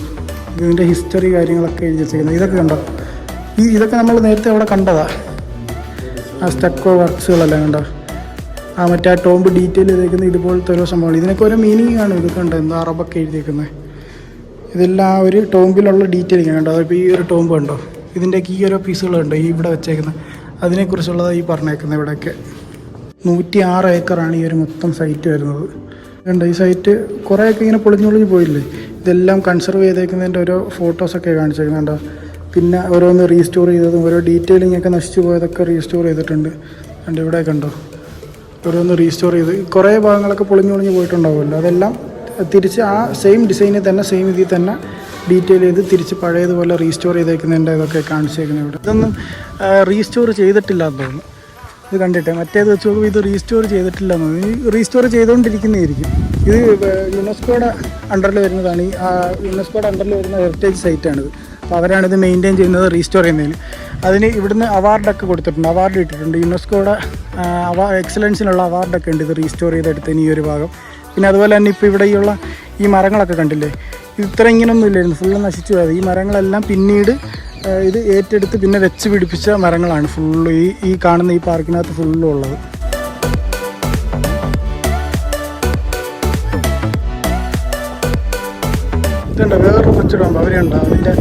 ഇതിൻ്റെ ഹിസ്റ്ററി കാര്യങ്ങളൊക്കെ എഴുതി വെച്ചേക്കുന്നത്. ഇതൊക്കെ കണ്ടോ, ഇതൊക്കെ നമ്മൾ നേരത്തെ അവിടെ കണ്ടതാ. ആ സ്റ്റക്കോ വർക്ക്സുകളെല്ലാം കണ്ടോ, ആ മറ്റേ ആ ടോമ്പ് ഡീറ്റെയിൽ ചെയ്തേക്കുന്നത് ഇതുപോലത്തെ ഓരോ സംഭവങ്ങൾ. ഇതിനൊക്കെ ഓരോ മീനിങ് ആണ്. ഇത് കണ്ടോ, എന്തോ അറബൊക്കെ എഴുതിയേക്കുന്നത്. ഇതെല്ലാം ആ ഒരു ടോമ്പിലുള്ള ഡീറ്റെയിലിംഗ് കണ്ടോ. അതിപ്പോൾ ഈ ഒരു ടോമ്പ് കണ്ടോ, ഇതിൻ്റെയൊക്കെ ഈ ഓരോ പീസുകളുണ്ടോ ഈ ഇവിടെ വെച്ചേക്കുന്നത്, അതിനെക്കുറിച്ചുള്ളതാണ് ഈ പറഞ്ഞേക്കുന്നത്. ഇവിടെയൊക്കെ 106 ഏക്കറാണ് ഈ ഒരു മൊത്തം സൈറ്റ് വരുന്നത്. കണ്ടോ, ഈ സൈറ്റ് കുറേയൊക്കെ ഇങ്ങനെ പൊളിഞ്ഞൊളിഞ്ഞ് പോയില്ലേ. ഇതെല്ലാം കൺസർവ് ചെയ്തേക്കുന്നതിൻ്റെ ഓരോ ഫോട്ടോസൊക്കെ കാണിച്ചേക്കുന്നുണ്ടോ. പിന്നെ ഓരോന്ന് റീസ്റ്റോർ ചെയ്തതും ഓരോ ഡീറ്റെയിലിംഗ് ഒക്കെ നശിച്ചു പോയതൊക്കെ റീസ്റ്റോർ ചെയ്തിട്ടുണ്ട്. കണ്ടോ, ഇവിടെ കണ്ടോ ഓരോന്ന് റീസ്റ്റോർ ചെയ്ത് കുറേ ഭാഗങ്ങളൊക്കെ പൊളിഞ്ഞൊളിഞ്ഞ് പോയിട്ടുണ്ടാവുമല്ലോ. അതെല്ലാം തിരിച്ച് ആ സെയിം ഡിസൈനിൽ തന്നെ സെയിം ഇതിൽ തന്നെ ഡീറ്റെയിൽ ചെയ്ത് തിരിച്ച് പഴയതുപോലെ റീസ്റ്റോർ ചെയ്തേക്കുന്നതിൻ്റെ ഇതൊക്കെ കാണിച്ചേക്കുന്നത്. ഇവിടെ ഇതൊന്നും റീസ്റ്റോർ ചെയ്തിട്ടില്ലാന്ന് തോന്നുന്നു. ഇത് കണ്ടിട്ട് മറ്റേത് വെച്ച് നോക്കുമ്പോൾ ഇത് റീസ്റ്റോർ ചെയ്തിട്ടില്ലെന്ന് തോന്നുന്നു. ഈ റീസ്റ്റോർ ചെയ്തുകൊണ്ടിരിക്കുന്നതായിരിക്കും. ഇത് യുനെസ്കോയുടെ അണ്ടറിൽ വരുന്നതാണ്. ഈ യുനെസ്കോയുടെ അണ്ടറിൽ വരുന്ന ഹെറിറ്റേജ് സൈറ്റാണിത്. അപ്പോൾ അവരാണിത് മെയിൻറ്റെയിൻ ചെയ്യുന്നത്, റീസ്റ്റോർ ചെയ്യുന്നതിന്. അതിന് ഇവിടുന്ന് അവാർഡൊക്കെ കൊടുത്തിട്ടുണ്ട്, അവാർഡ് കിട്ടിയിട്ടുണ്ട്. യുനെസ്കോയുടെ എക്സലൻസിനുള്ള അവാർഡൊക്കെ ഉണ്ട് ഇത് റീസ്റ്റോർ ചെയ്തെടുത്തതിന് ഈ ഒരു ഭാഗം. പിന്നെ അതുപോലെ തന്നെ ഇപ്പോൾ ഇവിടെയുള്ള ഈ മരങ്ങളൊക്കെ കണ്ടില്ലേ, ഇത്ര ഇങ്ങനൊന്നും ഇല്ലായിരുന്നു, ഫുള്ള് നശിച്ചു പോയത്. ഈ മരങ്ങളെല്ലാം പിന്നീട് ഇത് ഏറ്റെടുത്ത് പിന്നെ വെച്ച് പിടിപ്പിച്ച മരങ്ങളാണ് ഫുള്ള് ഈ കാണുന്ന ഈ പാർക്കിനകത്ത് ഫുള്ളും ഉള്ളത്. ഇതുണ്ട് വേറൊരു കൊച്ചിടുമ്പോൾ അവരുണ്ട്, അതിൻ്റെ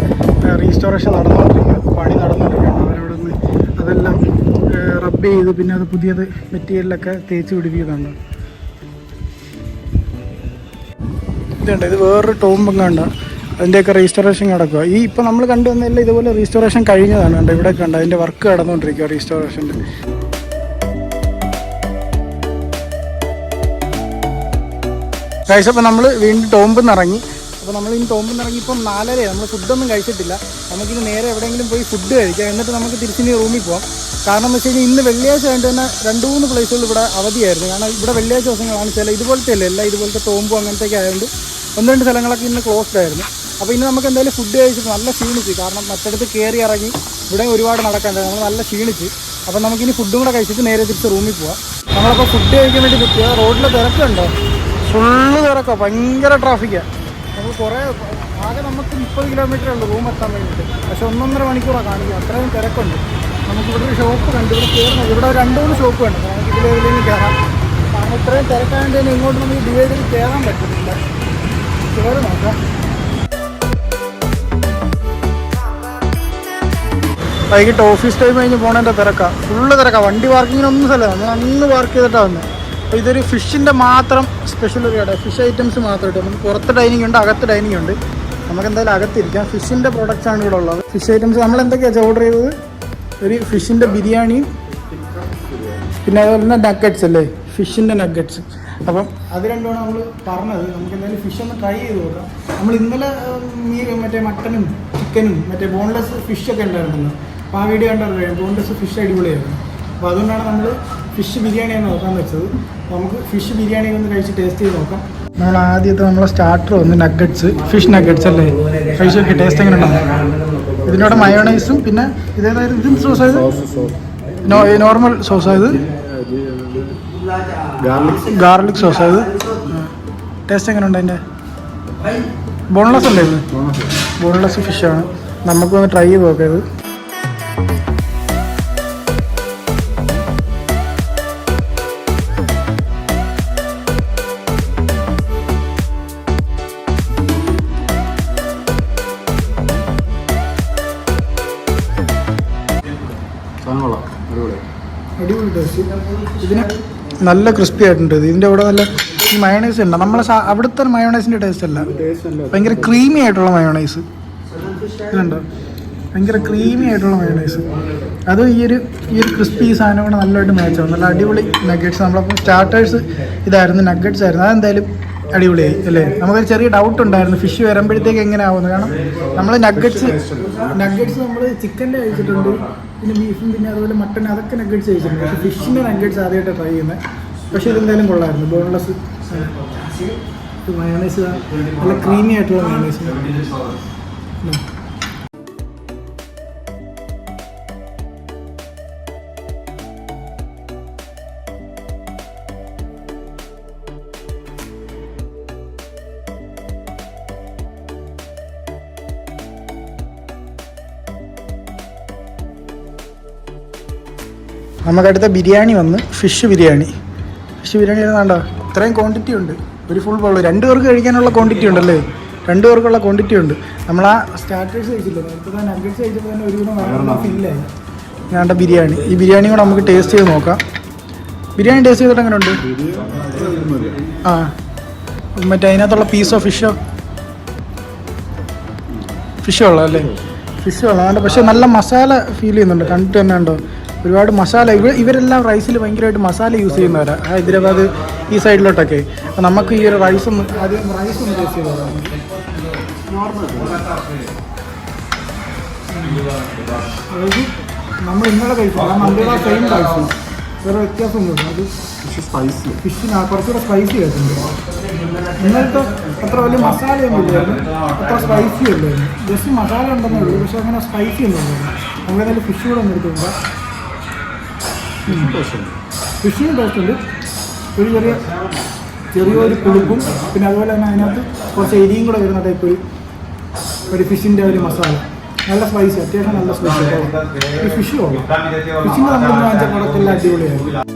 റീസ്റ്റോറേഷൻ നടന്നുകൊണ്ടിരിക്കുക, പണി നടന്നുകൊണ്ടിരിക്കുകയാണ്. അവരവിടെ നിന്ന് അതെല്ലാം റബ്ബ് ചെയ്ത് പിന്നെ അത് പുതിയത് മെറ്റീരിയലൊക്കെ തേച്ച് പിടിപ്പിക്കുന്നുണ്ട്. ഇതുണ്ട്, ഇത് വേറൊരു ടോമ്പും കണ്ട, അതിൻ്റെയൊക്കെ റീസ്റ്റോറേഷൻ നടക്കുക. ഈ ഇപ്പോൾ നമ്മൾ കണ്ടുവന്നെല്ലാം ഇതുപോലെ റീസ്റ്റോറേഷൻ കഴിഞ്ഞതാണ്. കണ്ടോ, ഇവിടെ കണ്ട അതിൻ്റെ വർക്ക് നടന്നുകൊണ്ടിരിക്കുക റീസ്റ്റോറേഷൻ്റെ. ഗൈസ്, അപ്പോൾ നമ്മൾ വീണ്ടും ടോമ്പിൽ നിന്ന് ഇറങ്ങി. അപ്പോൾ നമ്മൾ ഈ ടോമ്പിൽ നിന്ന് ഇറങ്ങി ഇപ്പം 4:30. നമ്മൾ ഫുഡൊന്നും കഴിച്ചിട്ടില്ല. നമുക്കിനി നേരെ എവിടെയെങ്കിലും പോയി ഫുഡ് കഴിക്കാം, എന്നിട്ട് നമുക്ക് തിരിച്ചിനി റൂമിൽ പോകാം. കാരണം എന്ന് വെച്ച് കഴിഞ്ഞാൽ ഇന്ന് വെള്ളിയാഴ്ച ആയതുകൊണ്ട് തന്നെ 2-3 പ്ലേസുകൾ ഇവിടെ അവധിയായിരുന്നു. കാരണം ഇവിടെ വെള്ളിയാഴ്ച ദിവസങ്ങളാണ് ചില ഇതുപോലത്തെ അല്ലേ, എല്ലാം ഇതുപോലത്തെ ടോമ്പും അങ്ങനത്തെയൊക്കെ ആയതുകൊണ്ട് 1-2 സ്ഥലങ്ങളൊക്കെ ഇന്ന് ക്ലോസ്ഡ് ആയിരുന്നു. അപ്പോൾ ഇന്ന് നമുക്ക് എന്തായാലും ഫുഡ് കഴിച്ചിട്ട് നല്ല ക്ഷീണിച്ച്, കാരണം മറ്റടുത്ത് കയറി ഇറങ്ങി ഇവിടെ ഒരുപാട് നടക്കാനുണ്ട്, നമ്മൾ നല്ല ക്ഷീണിച്ച്. അപ്പോൾ നമുക്കിനി ഫുഡും കൂടെ കഴിച്ചിട്ട് നേരെ തിരിച്ച് റൂമിൽ പോവാം. നമ്മളപ്പോൾ ഫുഡ് കഴിക്കാൻ വേണ്ടി നിൽക്കുക. റോഡിൽ തിരക്കുണ്ടോ? ഫുള്ള് തിരക്കോ, ഭയങ്കര ട്രാഫിക്കാണ്. നമ്മൾ കുറേ ആകെ നമുക്ക് 30 കിലോമീറ്ററേ ഉള്ളൂ റൂം എത്താൻ വേണ്ടിയിട്ട്. പക്ഷേ 1.5 മണിക്കൂറാണ് കാണിക്കുക. അത്രയും തിരക്കുണ്ട്. നമുക്കിവിടെ ഒരു ഷോപ്പ് കണ്ട് ഇവിടെ കയറുന്നത്. ഇവിടെ 2-3 ഷോപ്പ് ഉണ്ട്. നമുക്ക് ഇതിലേക്ക് കയറാം. കാരണം ഇത്രയും തിരക്കായതുകൊണ്ട് തന്നെ ഇങ്ങോട്ട് നമുക്ക് ഡിവൈഡിൽ കയറാൻ പറ്റുന്നില്ല. കയറി നോക്കാം. വൈകിട്ട് ഓഫീസ് ടൈം കഴിഞ്ഞ് പോകണതിൻ്റെ തിരക്കാണ്. ഫുള്ള് തിരക്കാണ്. വണ്ടി പാർക്കിങ്ങിനൊന്നും സ്ഥലമാണ്. നമ്മൾ അന്ന് പാർക്ക് ചെയ്തിട്ടാണ് വന്നത്. അപ്പോൾ ഇതൊരു ഫിഷിൻ്റെ മാത്രം സ്പെഷ്യൽ ഒരു കട. ഫിഷ് ഐറ്റംസ് മാത്രമായിട്ട് നമുക്ക് പുറത്ത് ഡൈനിങ് ഉണ്ട്, അകത്ത് ഡൈനിങ് ഉണ്ട്. നമുക്ക് എന്തായാലും അകത്തിരിക്കാം. ഫിഷിൻ്റെ പ്രോഡക്റ്റ്സാണ് ഇവിടെ ഉള്ളത്. ഫിഷ് ഐറ്റംസ് നമ്മൾ എന്തൊക്കെയാണ് ഓർഡർ ചെയ്തത്? ഒരു ഫിഷിൻ്റെ ബിരിയാണിയും പിന്നെ അതുപോലെ തന്നെ നഗറ്റ്സ് അല്ലേ, ഫിഷിൻ്റെ നഗറ്റ്സ്. അപ്പം അത് രണ്ടുമാണ് നമ്മൾ പറഞ്ഞത്. നമുക്ക് എന്തായാലും ഫിഷ് ഒന്ന് ട്രൈ ചെയ്ത് നോക്കാം. നമ്മൾ ഇന്നലെ മറ്റേ മട്ടനും ചിക്കനും മറ്റേ ബോൺലെസ് ഫിഷൊക്കെ ഉണ്ടായിരുന്നല്ലോ. അപ്പോൾ ആ വീഡിയോ കണ്ടറിയാം. ബോൺലെസ് ഫിഷ് അടിപൊളിയായിരുന്നു. അപ്പോൾ അതുകൊണ്ടാണ് നമ്മൾ ഫിഷ് ബിരിയാണിയാണ് നോക്കാൻ വെച്ചത്. നമുക്ക് ഫിഷ് ബിരിയാണി ഒന്ന് കഴിച്ച് ടേസ്റ്റ് ചെയ്ത് നോക്കാം. നമ്മൾ ആദ്യത്തെ നമ്മളെ സ്റ്റാർട്ടർ വന്ന് നഗറ്റ്സ്, ഫിഷ് നഗറ്റ്സ് അല്ലേ. കഴിച്ചൊക്കെ ടേസ്റ്റ് എങ്ങനെ ഉണ്ടാവും? ഇതിനോട് മയോണൈസും പിന്നെ ഇതേതായത് ഇതിന് സോസായത് നോർമൽ സോസായത് ഗാർലിക് സോസായത്. ടേസ്റ്റ് എങ്ങനെ ഉണ്ട് അതിൻ്റെ? ബോൺലെസ് അല്ലേ ഇത്? ബോൺലെസ് ഫിഷാണ്. നമുക്കൊന്ന് ട്രൈ ചെയ്ത് നോക്കാം ഇത്. അടിപൊളി ടേസ്റ്റ്. ഇതിന് നല്ല ക്രിസ്പി ആയിട്ടുണ്ട്. ഇതിൻ്റെ ഇവിടെ നല്ല ഈ മയോണൈസ് ഉണ്ട്. നമ്മളെ അവിടുത്തെ മയോണൈസിൻ്റെ ടേസ്റ്റ് അല്ല, ഭയങ്കര ക്രീമി ആയിട്ടുള്ള മയോണൈസ്. ഇതുണ്ടോ? ഭയങ്കര ക്രീമി ആയിട്ടുള്ള മയോണൈസ്. അത് ഈ ഒരു ക്രിസ്പി സാധനം കൂടെ നല്ലതായിട്ട് മാച്ചാവും. നല്ല അടിപൊളി നഗറ്റ്സ്. നമ്മളപ്പോൾ സ്റ്റാർട്ടേഴ്സ് ഇതായിരുന്നു, നഗറ്റ്സ് ആയിരുന്നു. അതെന്തായാലും അടിപൊളിയായി അല്ലേ. നമുക്കൊരു ചെറിയ ഡൗട്ട് ഉണ്ടായിരുന്നു ഫിഷ് വരുമ്പോഴത്തേക്ക് എങ്ങനെ ആവുമെന്ന്. കാരണം നമ്മൾ നഗറ്റ്സ് നമ്മൾ ചിക്കൻ്റെ കഴിച്ചിട്ടുണ്ട്, പിന്നെ ബീഫും പിന്നെ അതുപോലെ മട്ടൻ, അതൊക്കെ നഗറ്റ്സ് കഴിച്ചിട്ടുണ്ട്. പക്ഷേ ഫിഷിൻ്റെ നഗറ്റ്സ് ആദ്യമായിട്ട് ട്രൈ ചെയ്യുന്നത്. പക്ഷേ ഇതെന്തായാലും കൊള്ളായിരുന്നു. ബോൺലെസ് മയോണൈസ്, നല്ല ക്രീമി ആയിട്ടുള്ള മയോണൈസ്. നമുക്കടുത്ത ബിരിയാണി വന്ന് ഫിഷ് ബിരിയാണി ഏതാണ്ടോ ഇത്രയും ക്വാണ്ടിറ്റി ഉണ്ട്. ഒരു ഫുൾ ബൗൾ 2 പേർക്ക് കഴിക്കാനുള്ള ക്വാണ്ടിറ്റി ഉണ്ടല്ലേ. 2 പേർക്കുള്ള ക്വാണ്ടിറ്റി ഉണ്ട്. നമ്മൾ ആ സ്റ്റാർട്ടേഴ്സ് കഴിച്ചില്ല, നേരത്തെ നഗറ്റ്സ് കഴിച്ചപ്പോൾ തന്നെ ഒരുവിധം വയറിന് ഫില്ലായി. ഞാണ്ട ബിരിയാണി, ഈ ബിരിയാണി കൂടെ നമുക്ക് ടേസ്റ്റ് ചെയ്ത് നോക്കാം. ബിരിയാണി ടേസ്റ്റ് ചെയ്തിട്ട് എങ്ങനെ ഉണ്ട്? ആ മറ്റേ അതിനകത്തുള്ള പീസോ ഫിഷോ ഉള്ളത് അല്ലേ? ഫിഷ് ഉള്ളതാണ്. പക്ഷേ നല്ല മസാല ഫീൽ ചെയ്യുന്നുണ്ട്. കണ്ടിട്ട് തന്നെ ഉണ്ടോ ഒരുപാട് മസാല. ഇവരെല്ലാം റൈസിൽ ഭയങ്കരമായിട്ട് മസാല യൂസ് ചെയ്യുന്നവരാണ്. ഹൈദരാബാദ് ഈ സൈഡിലോട്ടൊക്കെ. അപ്പം നമുക്ക് ഈ ഒരു റൈസ് ഒന്ന് ടേസ്റ്റ് ചെയ്ത് നോക്കാം. അതായത് നമ്മൾ ഇന്നലെ കഴിച്ചില്ല, മന്തിയുടെ സെയിം റൈസ്, വേറെ വ്യത്യാസമൊന്നുമില്ല. അത് ഫിഷിന് കുറച്ചുകൂടെ സ്പൈസി ആയിട്ടുണ്ട്. ഇന്നലത്തെ അത്ര വലിയ മസാലയൊന്നും ഇല്ലായിരുന്നു, അത്ര സ്പൈസി അല്ലായിരുന്നു. ജസ്റ്റ് മസാല ഉണ്ടെന്നേ ഉള്ളൂ, പക്ഷെ അങ്ങനെ സ്പൈസി ഒന്നും ഇല്ലായിരുന്നു. നമുക്ക് ഏതായാലും ഫിഷ് കൂടെ ഒന്നും എടുക്കുന്നില്ല. ഫിഷിന് ടേസ്റ്റ് ഉണ്ട്. ചെറിയൊരു പുളിപ്പും പിന്നെ അതുപോലെ തന്നെ അതിനകത്ത് കുറച്ച് എരിയും കൂടെ വരുന്ന ടൈപ്പ് ഒരു ഫിഷിൻ്റെ ഒരു മസാല. നല്ല സ്പൈസി, അത്യാവശ്യം നല്ല സ്പൈസി. ഈ ഫിഷ് കൊള്ളാം. ഫിഷിൻ്റെ നമ്മൾ വാങ്ങിച്ച പ്രോഡക്റ്റെല്ലാം അടിപൊളിയായിരുന്നു.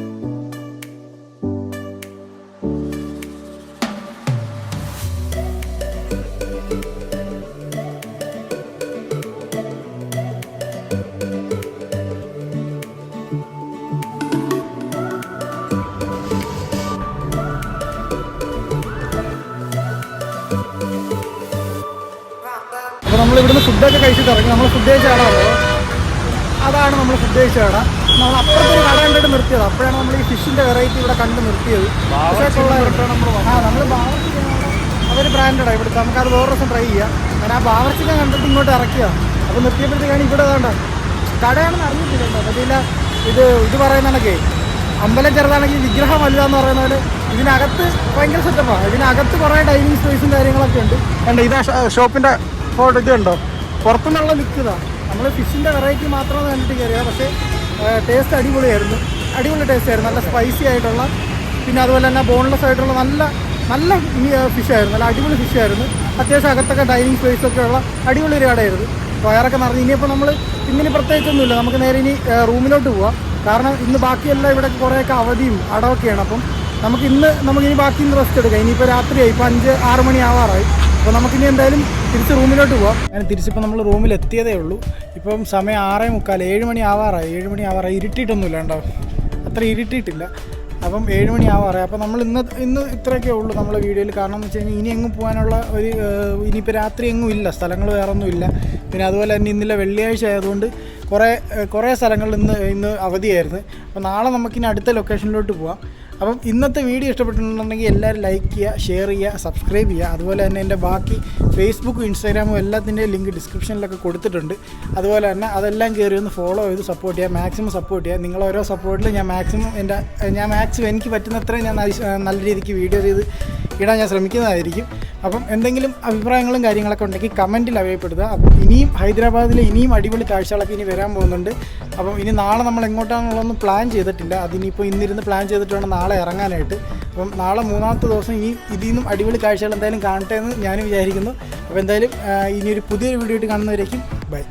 അപ്പോൾ നമ്മൾ ഇവിടുന്ന് ഫുഡൊക്കെ കഴിച്ചിട്ട് ഇറങ്ങി. നമ്മൾ ഫുഡ് കഴിച്ച കട അതാണ് നമ്മൾ ഫുഡ് കഴിച്ച കട. നമ്മൾ അപ്പുറത്തൊരു കട കണ്ടിട്ട് നിർത്തിയത്. അപ്പോഴാണ് നമ്മൾ ഈ ഫിഷിൻ്റെ വെറൈറ്റി ഇവിടെ കണ്ട് നിർത്തിയത്. നമ്മൾ ബാവർച്ചി അതൊരു ബ്രാൻഡാണ് ഇവിടുത്തെ. നമുക്കത് വേറെ ദിവസം ട്രൈ ചെയ്യാം. ഞാൻ ആ ബാവർച്ചിക്കാൻ കണ്ടിട്ട് ഇങ്ങോട്ട് ഇറക്കിയതാണ്. അപ്പോൾ നിർത്തിയപ്പോഴത്തേക്കാണ് ഇവിടെ വേണ്ട കടയാണെന്ന് അറിഞ്ഞിട്ടില്ല. പറ്റില്ല ഇത് പറയുന്നതൊക്കെ അമ്പലം ചെറുതാണെങ്കിൽ വിഗ്രഹം വലുതാന്ന് പറയുന്നത്. ഇതിനകത്ത് ഭയങ്കര സെറ്റപ്പാണ്. ഇതിനകത്ത് കുറേ ഡൈനിങ് സ്പേസും കാര്യങ്ങളൊക്കെ ഉണ്ട്. കണ്ടോ ഇതാ ഷോപ്പിൻ്റെ ഫോട്ടോ. ഇത് കണ്ടോ പുറത്തുനിന്നുള്ള ലുക്ക് ഇതാണ്. നമ്മൾ ഫിഷിൻ്റെ വെറൈറ്റി മാത്രമാണ് കണ്ടിട്ട് കയറിയത്. പക്ഷേ ടേസ്റ്റ് അടിപൊളിയായിരുന്നു. അടിപൊളി ടേസ്റ്റ് ആയിരുന്നു. നല്ല സ്പൈസി ആയിട്ടുള്ള, പിന്നെ അതുപോലെ തന്നെ ബോൺലെസ് ആയിട്ടുള്ള നല്ല ഫിഷായിരുന്നു. നല്ല അടിപൊളി ഫിഷായിരുന്നു. അത്യാവശ്യം അകത്തൊക്കെ ഡൈനിങ് സ്പേസൊക്കെ ഉള്ള അടിപൊളി ഒരു കടയായിരുന്നു. വയറൊക്കെ നിറഞ്ഞ് ഇനിയിപ്പോൾ നമ്മൾ ഇന്നിനി പ്രത്യേകിച്ചൊന്നുമില്ല, നമുക്ക് നേരെ ഇനി റൂമിലോട്ട് പോവാം. കാരണം ഇന്ന് ബാക്കിയെല്ലാം ഇവിടെ കുറേയൊക്കെ അവധിയും അടവൊക്കെയാണ്. അപ്പം നമുക്കിനി ബാക്കി ഇന്ന് റെസ്റ്റ് എടുക്കാം. ഇനിയിപ്പോൾ രാത്രിയായി, ഇപ്പോൾ 5-6 മണി ആവാറായി. അപ്പോൾ നമുക്കിനി എന്തായാലും തിരിച്ച് റൂമിലോട്ട് പോവാം. അങ്ങനെ തിരിച്ചിപ്പോൾ നമ്മൾ റൂമിൽ എത്തിയതേ ഉള്ളൂ. ഇപ്പം സമയം 6:45, 7 മണി ആവാറായി. ഇരുട്ടിയിട്ടൊന്നുമില്ല കേട്ടോ, അത്ര ഇരുട്ടിയിട്ടില്ല. അപ്പം 7 മണി ആവാറായി. അപ്പോൾ നമ്മൾ ഇന്ന് ഇത്രയൊക്കെ ഉള്ളൂ നമ്മളെ വീഡിയോയിൽ. കാരണം എന്ന് വെച്ച് കഴിഞ്ഞാൽ ഇനി എങ്ങും പോകാനുള്ള ഇനിയിപ്പോൾ രാത്രി എങ്ങും ഇല്ല, സ്ഥലങ്ങൾ വേറെ ഒന്നും ഇല്ല. പിന്നെ അതുപോലെ തന്നെ ഇന്നലെ വെള്ളിയാഴ്ച ആയതുകൊണ്ട് കുറേ സ്ഥലങ്ങളിൽ ഇന്ന് അവധിയായിരുന്നു. അപ്പോൾ നാളെ നമുക്കിനി അടുത്ത ലൊക്കേഷനിലോട്ട് പോവാം. അപ്പം ഇന്നത്തെ വീഡിയോ ഇഷ്ടപ്പെട്ടിട്ടുണ്ടെങ്കിൽ എല്ലാവരും ലൈക്ക് ചെയ്യുക, ഷെയർ ചെയ്യുക, സബ്സ്ക്രൈബ് ചെയ്യുക. അതുപോലെ തന്നെ എൻ്റെ ബാക്കി ഫേസ്ബുക്കും ഇൻസ്റ്റാഗ്രാമും എല്ലാത്തിൻ്റെയും ലിങ്ക് ഡിസ്ക്രിപ്ഷനിലൊക്കെ കൊടുത്തിട്ടുണ്ട്. അതുപോലെ തന്നെ അതെല്ലാം കയറി ഒന്ന് ഫോളോ ചെയ്ത് സപ്പോർട്ട് ചെയ്യുക, മാക്സിമം സപ്പോർട്ട് ചെയ്യുക. നിങ്ങളോരോ സപ്പോർട്ടിൽ ഞാൻ മാക്സിമം എനിക്ക് പറ്റുന്നത്രയും ഞാൻ നല്ല രീതിക്ക് വീഡിയോ ചെയ്ത് ഇടാൻ ഞാൻ ശ്രമിക്കുന്നതായിരിക്കും. അപ്പം എന്തെങ്കിലും അഭിപ്രായങ്ങളും കാര്യങ്ങളൊക്കെ ഉണ്ടെങ്കിൽ കമൻറ്റിൽ അറിയപ്പെടുക. അപ്പം ഇനിയും ഹൈദരാബാദിലെ അടിപൊളി കാഴ്ചകളൊക്കെ ഇനി വരാൻ പോകുന്നുണ്ട്. അപ്പം ഇനി നാളെ നമ്മൾ എങ്ങോട്ടാണെന്നുള്ളതൊന്നും പ്ലാൻ ചെയ്തിട്ടില്ല. അതിനിപ്പോൾ ഇന്നിരുന്ന് പ്ലാൻ ചെയ്തിട്ട് വേണം നാളെ ഇറങ്ങാനായിട്ട്. അപ്പം നാളെ 3ാമത്തെ ദിവസം ഇതിൽ നിന്നും അടിപൊളി കാഴ്ചകൾ എന്തായാലും കാണട്ടെ എന്ന് ഞാൻ വിചാരിക്കുന്നു. അപ്പോൾ എന്തായാലും ഇനിയൊരു പുതിയൊരു വീഡിയോ ആയിട്ട് കാണുന്നവരേക്കും ബൈ.